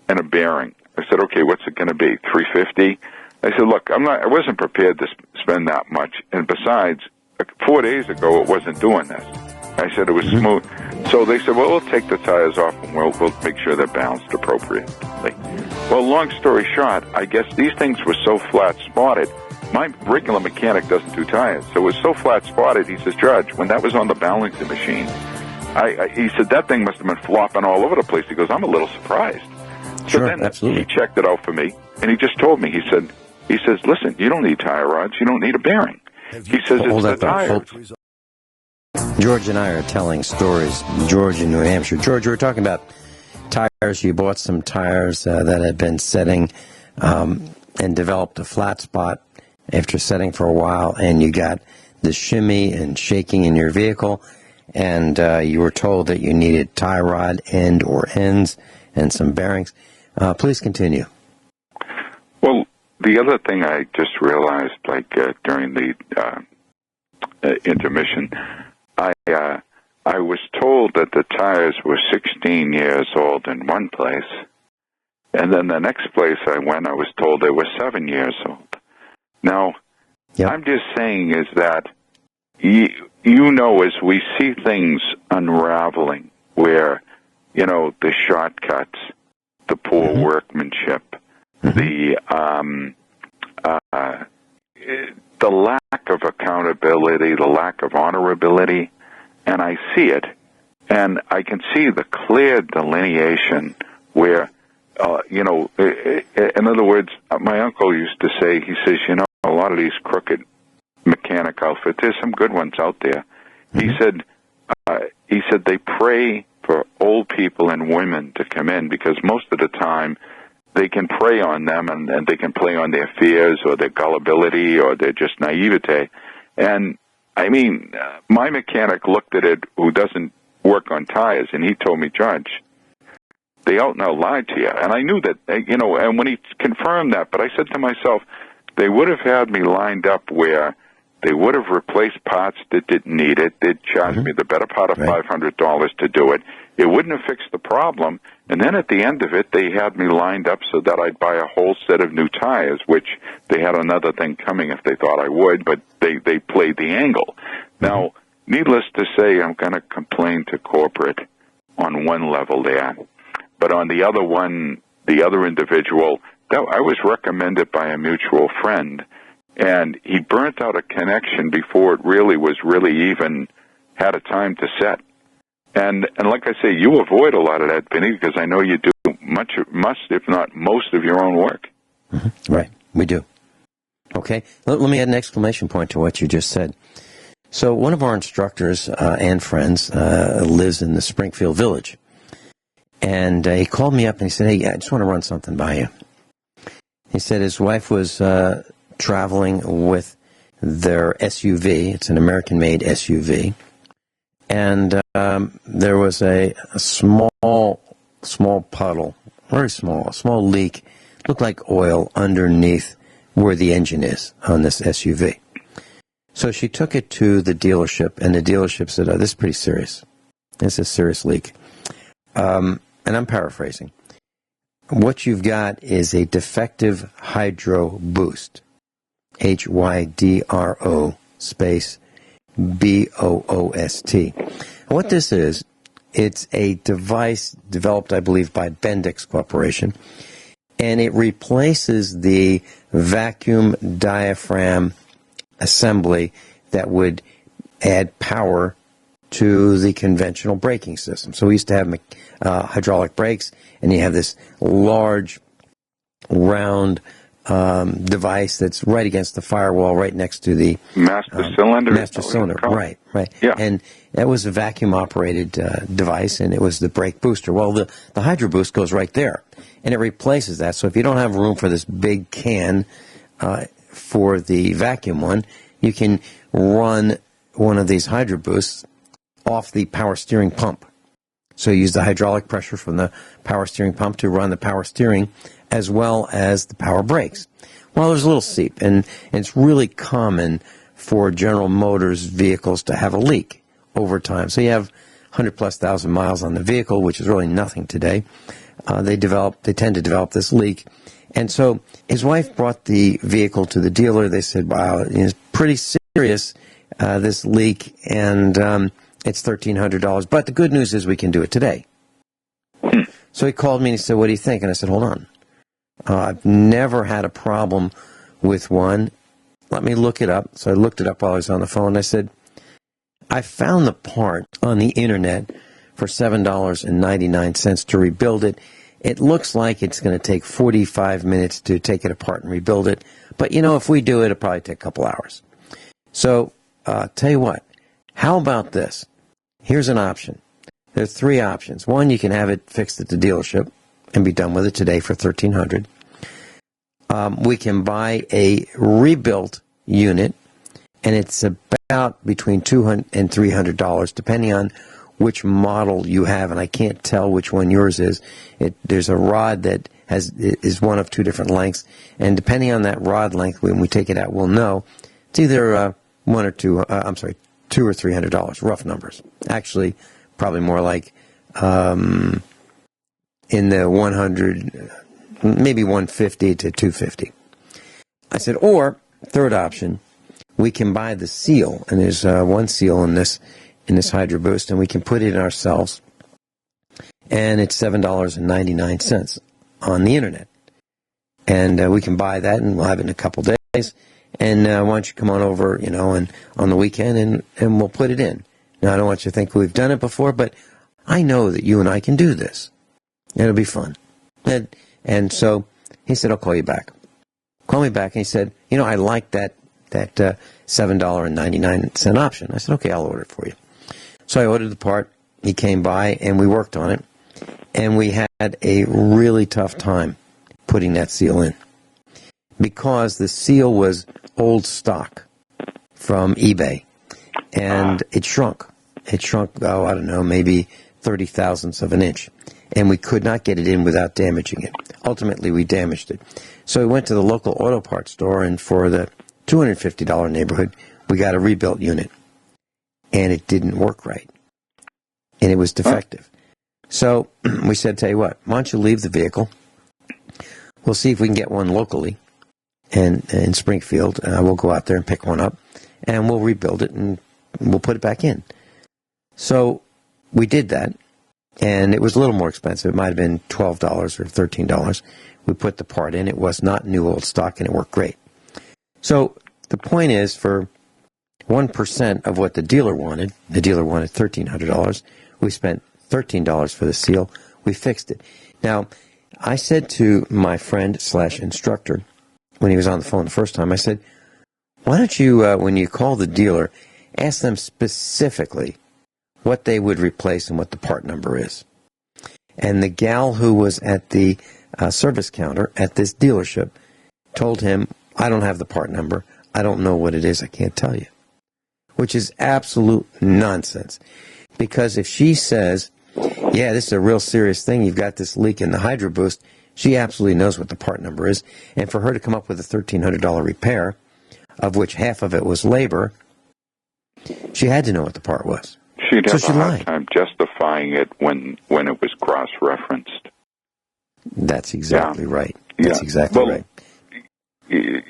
and a bearing. I said, okay, what's it going to be, $350? I said, look, I wasn't prepared to spend that much, and besides, 4 days ago, it wasn't doing this. I said it was smooth. So they said, well, we'll take the tires off, and we'll make sure they're balanced appropriately. Well, long story short, I guess these things were so flat-spotted. My regular mechanic doesn't do tires, so it was so flat-spotted, he says, Judge, when that was on the balancing machine, he said, that thing must have been flopping all over the place. He goes, I'm a little surprised. So sure, then absolutely. He checked it out for me, and he just told me, he says, listen, you don't need tire rods, you don't need a bearing. He says, it's the tires. George and I are telling stories. George in New Hampshire. George, we were talking about tires. You bought some tires that had been setting and developed a flat spot after setting for a while, and you got the shimmy and shaking in your vehicle, and you were told that you needed tie rod end or ends and some bearings. Please continue. Well, the other thing I just realized, during the intermission, I was told that the tires were 16 years old in one place, and then the next place I went, I was told they were 7 years old. Now, I'm just saying is that, you know, as we see things unraveling, where, you know, the shortcuts, the poor workmanship, the lack of accountability, the lack of honorability, and I see it, and I can see the clear delineation where, you know, in other words, my uncle used to say, he says, you know, a lot of these crooked mechanic outfits, there's some good ones out there. He said they pray for old people and women to come in because most of the time they can prey on them and they can play on their fears or their gullibility or their just naivete. And, I mean, my mechanic looked at it who doesn't work on tires, and he told me, Judge, they out and out lied to you. And I knew that, you know, and when he confirmed that, but I said to myself, they would have had me lined up where They would have replaced parts that didn't need it. They'd charge me the better part of $500 to do it. It wouldn't have fixed the problem. And then at the end of it, they had me lined up so that I'd buy a whole set of new tires, which they had another thing coming if they thought I would, but they played the angle. Now, needless to say, I'm going to complain to corporate on one level there. But on the other one, the other individual, I was recommended by a mutual friend, and he burnt out a connection before it really even had a time to set. And like I say, you avoid a lot of that, Vinny, because I know you do much, if not most, of your own work. Right, we do. Okay, let me add an exclamation point to what you just said. So one of our instructors and friends lives in the Springfield Village. And he called me up and he said, hey, I just want to run something by you. He said his wife was traveling with their SUV. It's an American-made SUV. And there was a small puddle, very small leak, looked like oil underneath where the engine is on this SUV. So she took it to the dealership, and the dealership said, oh, this is pretty serious. This is a serious leak. And I'm paraphrasing. What you've got is a defective hydro boost. HYDRO space BOOST. What this is, it's a device developed, I believe, by Bendix Corporation, and it replaces the vacuum diaphragm assembly that would add power to the conventional braking system. So we used to have hydraulic brakes, and you have this large, round device that's right against the firewall, right next to the master cylinder. Master cylinder, right. Yeah. And that was a vacuum-operated device, and it was the brake booster. Well, the Hydro Boost goes right there, and it replaces that. So if you don't have room for this big can for the vacuum one, you can run one of these Hydro Boosts off the power steering pump. So you use the hydraulic pressure from the power steering pump to run the power steering as well as the power brakes. Well, there's a little seep, and it's really common for General Motors vehicles to have a leak over time. So you have 100+ thousand miles on the vehicle, which is really nothing today. They tend to develop this leak. And so his wife brought the vehicle to the dealer. They said, wow, it's pretty serious, this leak, and it's $1,300. But the good news is we can do it today. So he called me and he said, what do you think? And I said, hold on. I've never had a problem with one. Let me look it up. So I looked it up while I was on the phone. I said, I found the part on the internet for $7.99 to rebuild it. It looks like it's going to take 45 minutes to take it apart and rebuild it. But, if we do it, it'll probably take a couple hours. So, tell you what, how about this? Here's an option. There's 3 options. One, you can have it fixed at the dealership and be done with it today for $1,300. We can buy a rebuilt unit, and it's about between $200 and $300, depending on which model you have, and I can't tell which one yours is. There's a rod that is one of 2 different lengths, and depending on that rod length, when we take it out, we'll know. It's either $2 or $300, rough numbers. Actually, probably more like in the 100, maybe 150 to 250. I said, or third option, we can buy the seal, and there's one seal in this Hydro Boost, and we can put it in ourselves, and it's $7.99 on the internet, and we can buy that, and we'll have it in a couple days. And why don't you come on over, and on the weekend, and we'll put it in. Now, I don't want you to think we've done it before, but I know that you and I can do this. It'll be fun. And so he said, I'll call you back. Call me back, and he said, I like that $7.99 option. I said, okay, I'll order it for you. So I ordered the part. He came by, and we worked on it. And we had a really tough time putting that seal in, because the seal was old stock from eBay, and it shrunk. It shrunk, I don't know, maybe 30 thousandths of an inch, and we could not get it in without damaging it. Ultimately, we damaged it. So we went to the local auto parts store, and for the $250 neighborhood, we got a rebuilt unit, and it didn't work right, and it was defective. So we said, tell you what, why don't you leave the vehicle? We'll see if we can get one locally and in Springfield. We'll go out there and pick one up, and we'll rebuild it, and we'll put it back in. So we did that, and it was a little more expensive. It might have been $12 or $13. We put the part in. It was not new old stock, and it worked great. So the point is, for 1% of what the dealer wanted $1,300. We spent $13 for the seal. We fixed it. Now, I said to my friend / instructor when he was on the phone the first time, I said, why don't you, when you call the dealer, ask them specifically what they would replace and what the part number is. And the gal who was at the service counter at this dealership told him, I don't have the part number. I don't know what it is. I can't tell you. Which is absolute nonsense. Because if she says, yeah, this is a real serious thing, you've got this leak in the Hydro Boost, she absolutely knows what the part number is. And for her to come up with a $1,300 repair, of which half of it was labor, she had to know what the part was. She'd have a hard time justifying it when it was cross-referenced. That's exactly right. That's exactly right.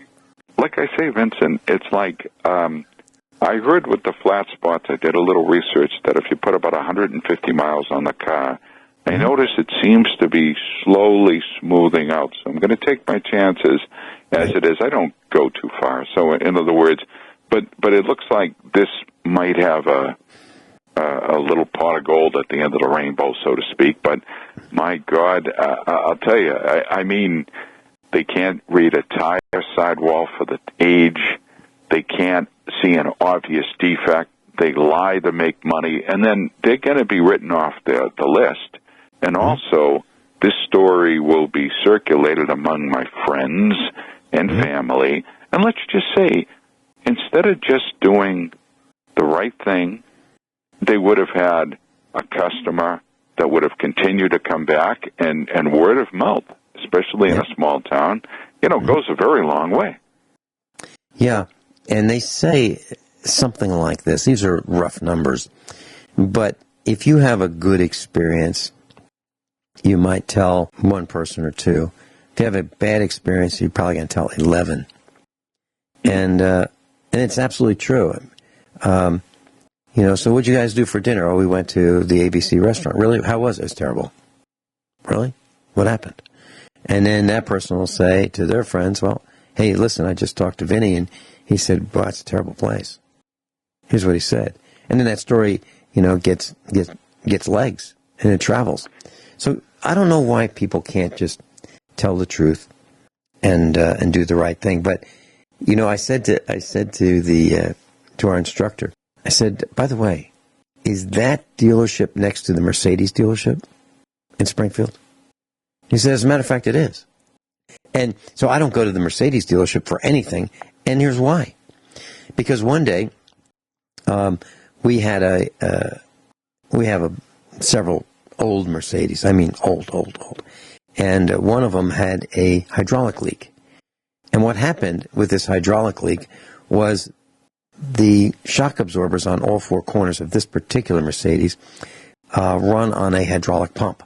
Like I say, Vincent, it's like I heard with the flat spots, I did a little research that if you put about 150 miles on the car, I notice it seems to be slowly smoothing out. So I'm going to take my chances as it is. I don't go too far. So in other words, but it looks like this might have a little pot of gold at the end of the rainbow, so to speak. But my God, I'll tell you, I mean, they can't read a tire sidewall for the age. They can't see an obvious defect. They lie to make money, and then they're going to be written off the list. And also, this story will be circulated among my friends and family. And let's just say, instead of just doing the right thing, they would have had a customer that would have continued to come back, and word of mouth, especially in a small town, goes a very long way. Yeah, and they say something like this. These are rough numbers, but if you have a good experience, you might tell one person or two. If you have a bad experience, you're probably going to tell 11. And it's absolutely true. So what'd you guys do for dinner? Oh, we went to the ABC restaurant. Really? How was it? It was terrible. Really? What happened? And then that person will say to their friends, well, hey, listen, I just talked to Vinny, and he said, well, it's a terrible place. Here's what he said. And then that story, gets legs, and it travels. So I don't know why people can't just tell the truth and do the right thing. But, I said to our instructor, I said, by the way, is that dealership next to the Mercedes dealership in Springfield? He said, as a matter of fact, it is. And so I don't go to the Mercedes dealership for anything, and here's why. Because one day, we have several old Mercedes. I mean, old. And one of them had a hydraulic leak. And what happened with this hydraulic leak was the shock absorbers on all four corners of this particular Mercedes run on a hydraulic pump.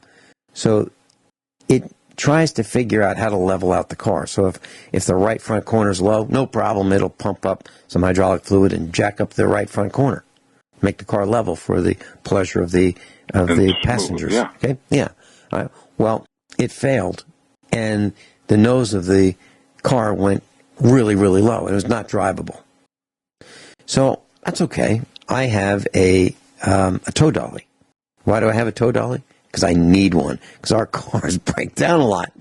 So it tries to figure out how to level out the car. So if the right front corner is low, no problem, it'll pump up some hydraulic fluid and jack up the right front corner, make the car level for the pleasure of the passengers. Yeah. Okay? Yeah. All right. Well, it failed, and the nose of the car went really, really low. It was not drivable. So that's okay. I have a tow dolly. Why do I have a tow dolly? Because I need one, because our cars break down a lot.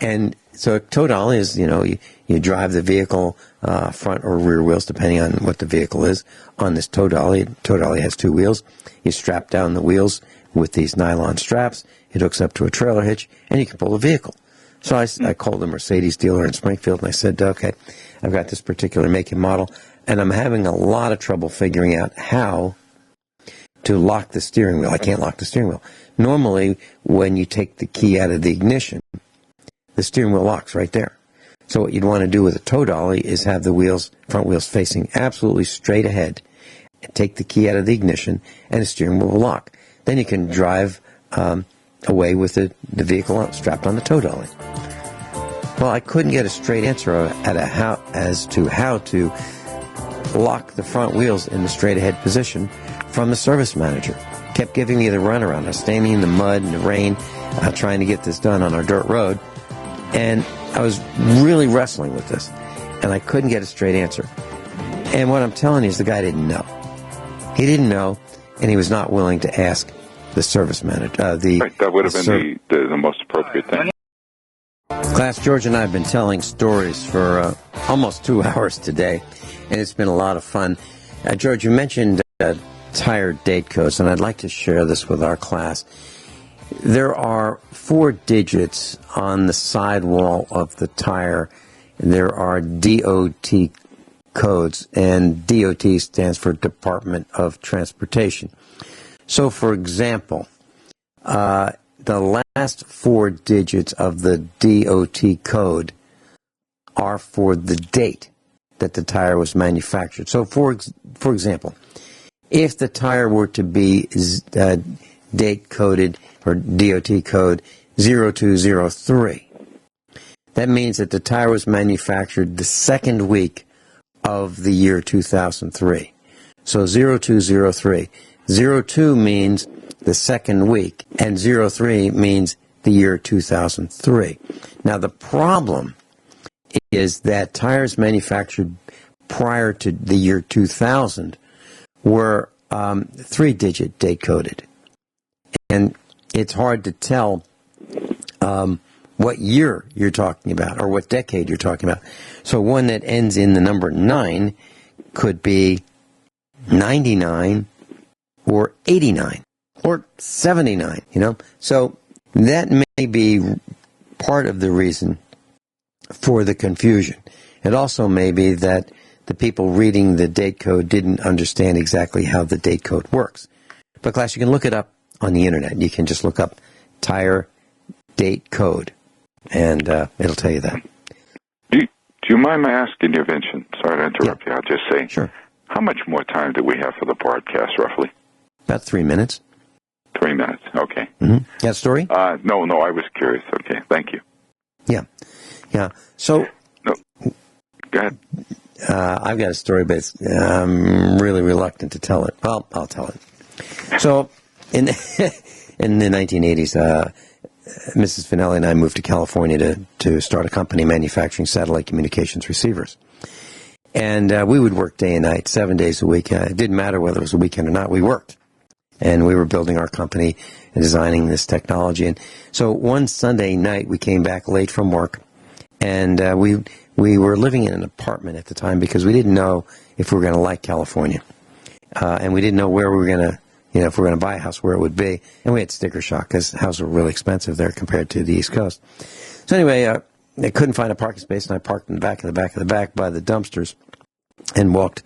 And so a tow dolly is, you drive the vehicle front or rear wheels, depending on what the vehicle is, on this tow dolly. Tow dolly has two wheels. You strap down the wheels with these nylon straps. It hooks up to a trailer hitch, and you can pull the vehicle. So I called the Mercedes dealer in Springfield, and I said, okay, I've got this particular make and model, and I'm having a lot of trouble figuring out how to lock the steering wheel. I can't lock the steering wheel. Normally, when you take the key out of the ignition, the steering wheel locks right there. So what you'd want to do with a tow dolly is have the front wheels facing absolutely straight ahead. Take the key out of the ignition and the steering wheel will lock. Then you can drive away with the vehicle strapped on the tow dolly. Well, I couldn't get a straight answer as to how to lock the front wheels in the straight ahead position from the service manager. Kept giving me the runaround. I was standing in the mud and the rain trying to get this done on our dirt road, and I was really wrestling with this, and I couldn't get a straight answer. And what I'm telling you is the guy didn't know. He didn't know, and he was not willing to ask the service manager. That would have been the most appropriate thing. Class, George and I have been telling stories for almost 2 hours today, and it's been a lot of fun. George, you mentioned tire date codes, and I'd like to share this with our class. There are 4 digits on the sidewall of the tire. There are DOT codes, and DOT stands for Department of Transportation. So, for example, the last 4 digits of the DOT code are for the date that the tire was manufactured. So, for example, if the tire were to be date coded or DOT code 0203, that means that the tire was manufactured the second week of the year 2003. So 0203. 02 means the second week, and 03 means the year 2003. Now, the problem is that tires manufactured prior to the year 2000 were 3-digit date coded. And it's hard to tell what year you're talking about or what decade you're talking about. So one that ends in the number 9 could be 99 or 89 or 79, So that may be part of the reason for the confusion. It also may be that the people reading the date code didn't understand exactly how the date code works. But class, you can look it up on the internet. You can just look up tire date code, and it'll tell you that. Do you mind my asking you, Vincent? Sorry to interrupt you. I'll just say, sure. How much more time do we have for the broadcast, roughly? About 3 minutes. 3 minutes, okay. Mm-hmm. Got a story? No, I was curious. Okay, thank you. Yeah. So, no. Go ahead. I've got a story, but I'm really reluctant to tell it. Well, I'll tell it. So, in the 1980s, Mrs. Finelli and I moved to California to start a company manufacturing satellite communications receivers. And we would work day and night, 7 days a week. It didn't matter whether it was a weekend or not. We worked. And we were building our company and designing this technology. And so one Sunday night, we came back late from work. And we were living in an apartment at the time because we didn't know if we were going to like California. And we didn't know where we were going to, if we were going to buy a house, where it would be. And we had sticker shock because houses were really expensive there compared to the East Coast. So anyway, I couldn't find a parking space, and I parked in the back by the dumpsters and walked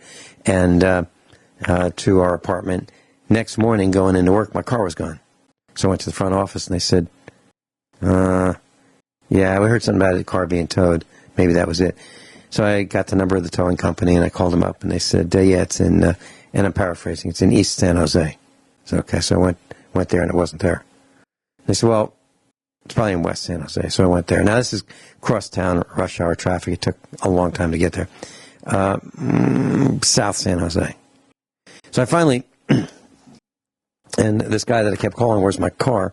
to our apartment. Next morning, going into work, my car was gone. So I went to the front office, and they said, yeah, we heard something about the car being towed. Maybe that was it. So I got the number of the towing company, and I called them up, and they said, yeah, it's in, and I'm paraphrasing, it's in East San Jose. So, okay, so I went there, and it wasn't there. They said, well, it's probably in West San Jose. So I went there. Now, this is cross-town rush hour traffic. It took a long time to get there. South San Jose. So I finally... And this guy that I kept calling, where's my car?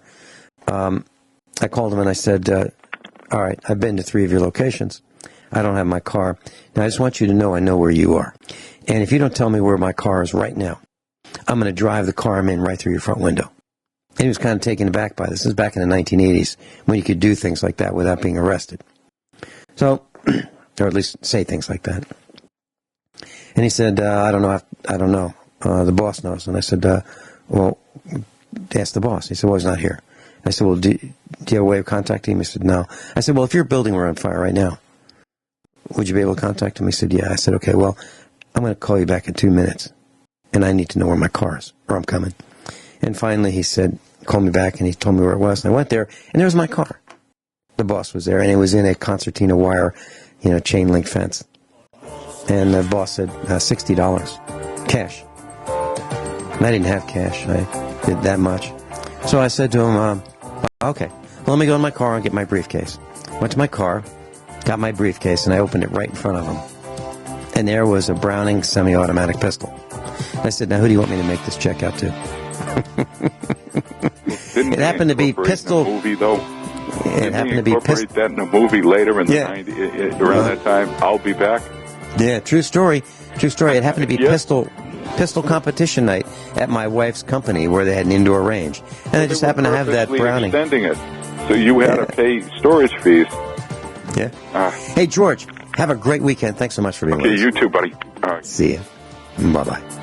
I called him and I said, all right, I've been to 3 of your locations. I don't have my car. Now, I just want you to know I know where you are. And if you don't tell me where my car is right now, I'm going to drive the car I'm in right through your front window. And he was kind of taken aback by this. This is back in the 1980s when you could do things like that without being arrested. So, or at least say things like that. And he said, I don't know. The boss knows. And I said, well, ask the boss. He said, well, he's not here. I said, well, do you have a way of contacting him? He said, no. I said, well, if your building were on fire right now, would you be able to contact him? He said, yeah. I said, okay, well, I'm going to call you back in 2 minutes, and I need to know where my car is, or I'm coming. And finally, he said, call me back, and he told me where it was. And I went there, and there was my car. The boss was there, and it was in a concertina wire chain link fence. And the boss said $60 cash. And I didn't have cash. I did that much. So I said to him, okay, well, let me go in my car and get my briefcase. Went to my car, got my briefcase, and I opened it right in front of him. And there was a Browning semi-automatic pistol. I said, now who do you want me to make this check out to? It happened to be pistol. Movie, though. It happened to be pistol. That in a movie later in the 90s, around that time. I'll Be Back. Yeah, true story. True story. It happened to be pistol competition night at my wife's company where they had an indoor range, and I just happened to have that Browning. Extending it, so you had to pay storage fees. Yeah. Hey, George, have a great weekend. Thanks so much for being with us. Okay, you too, buddy. All right. See you. Bye-bye.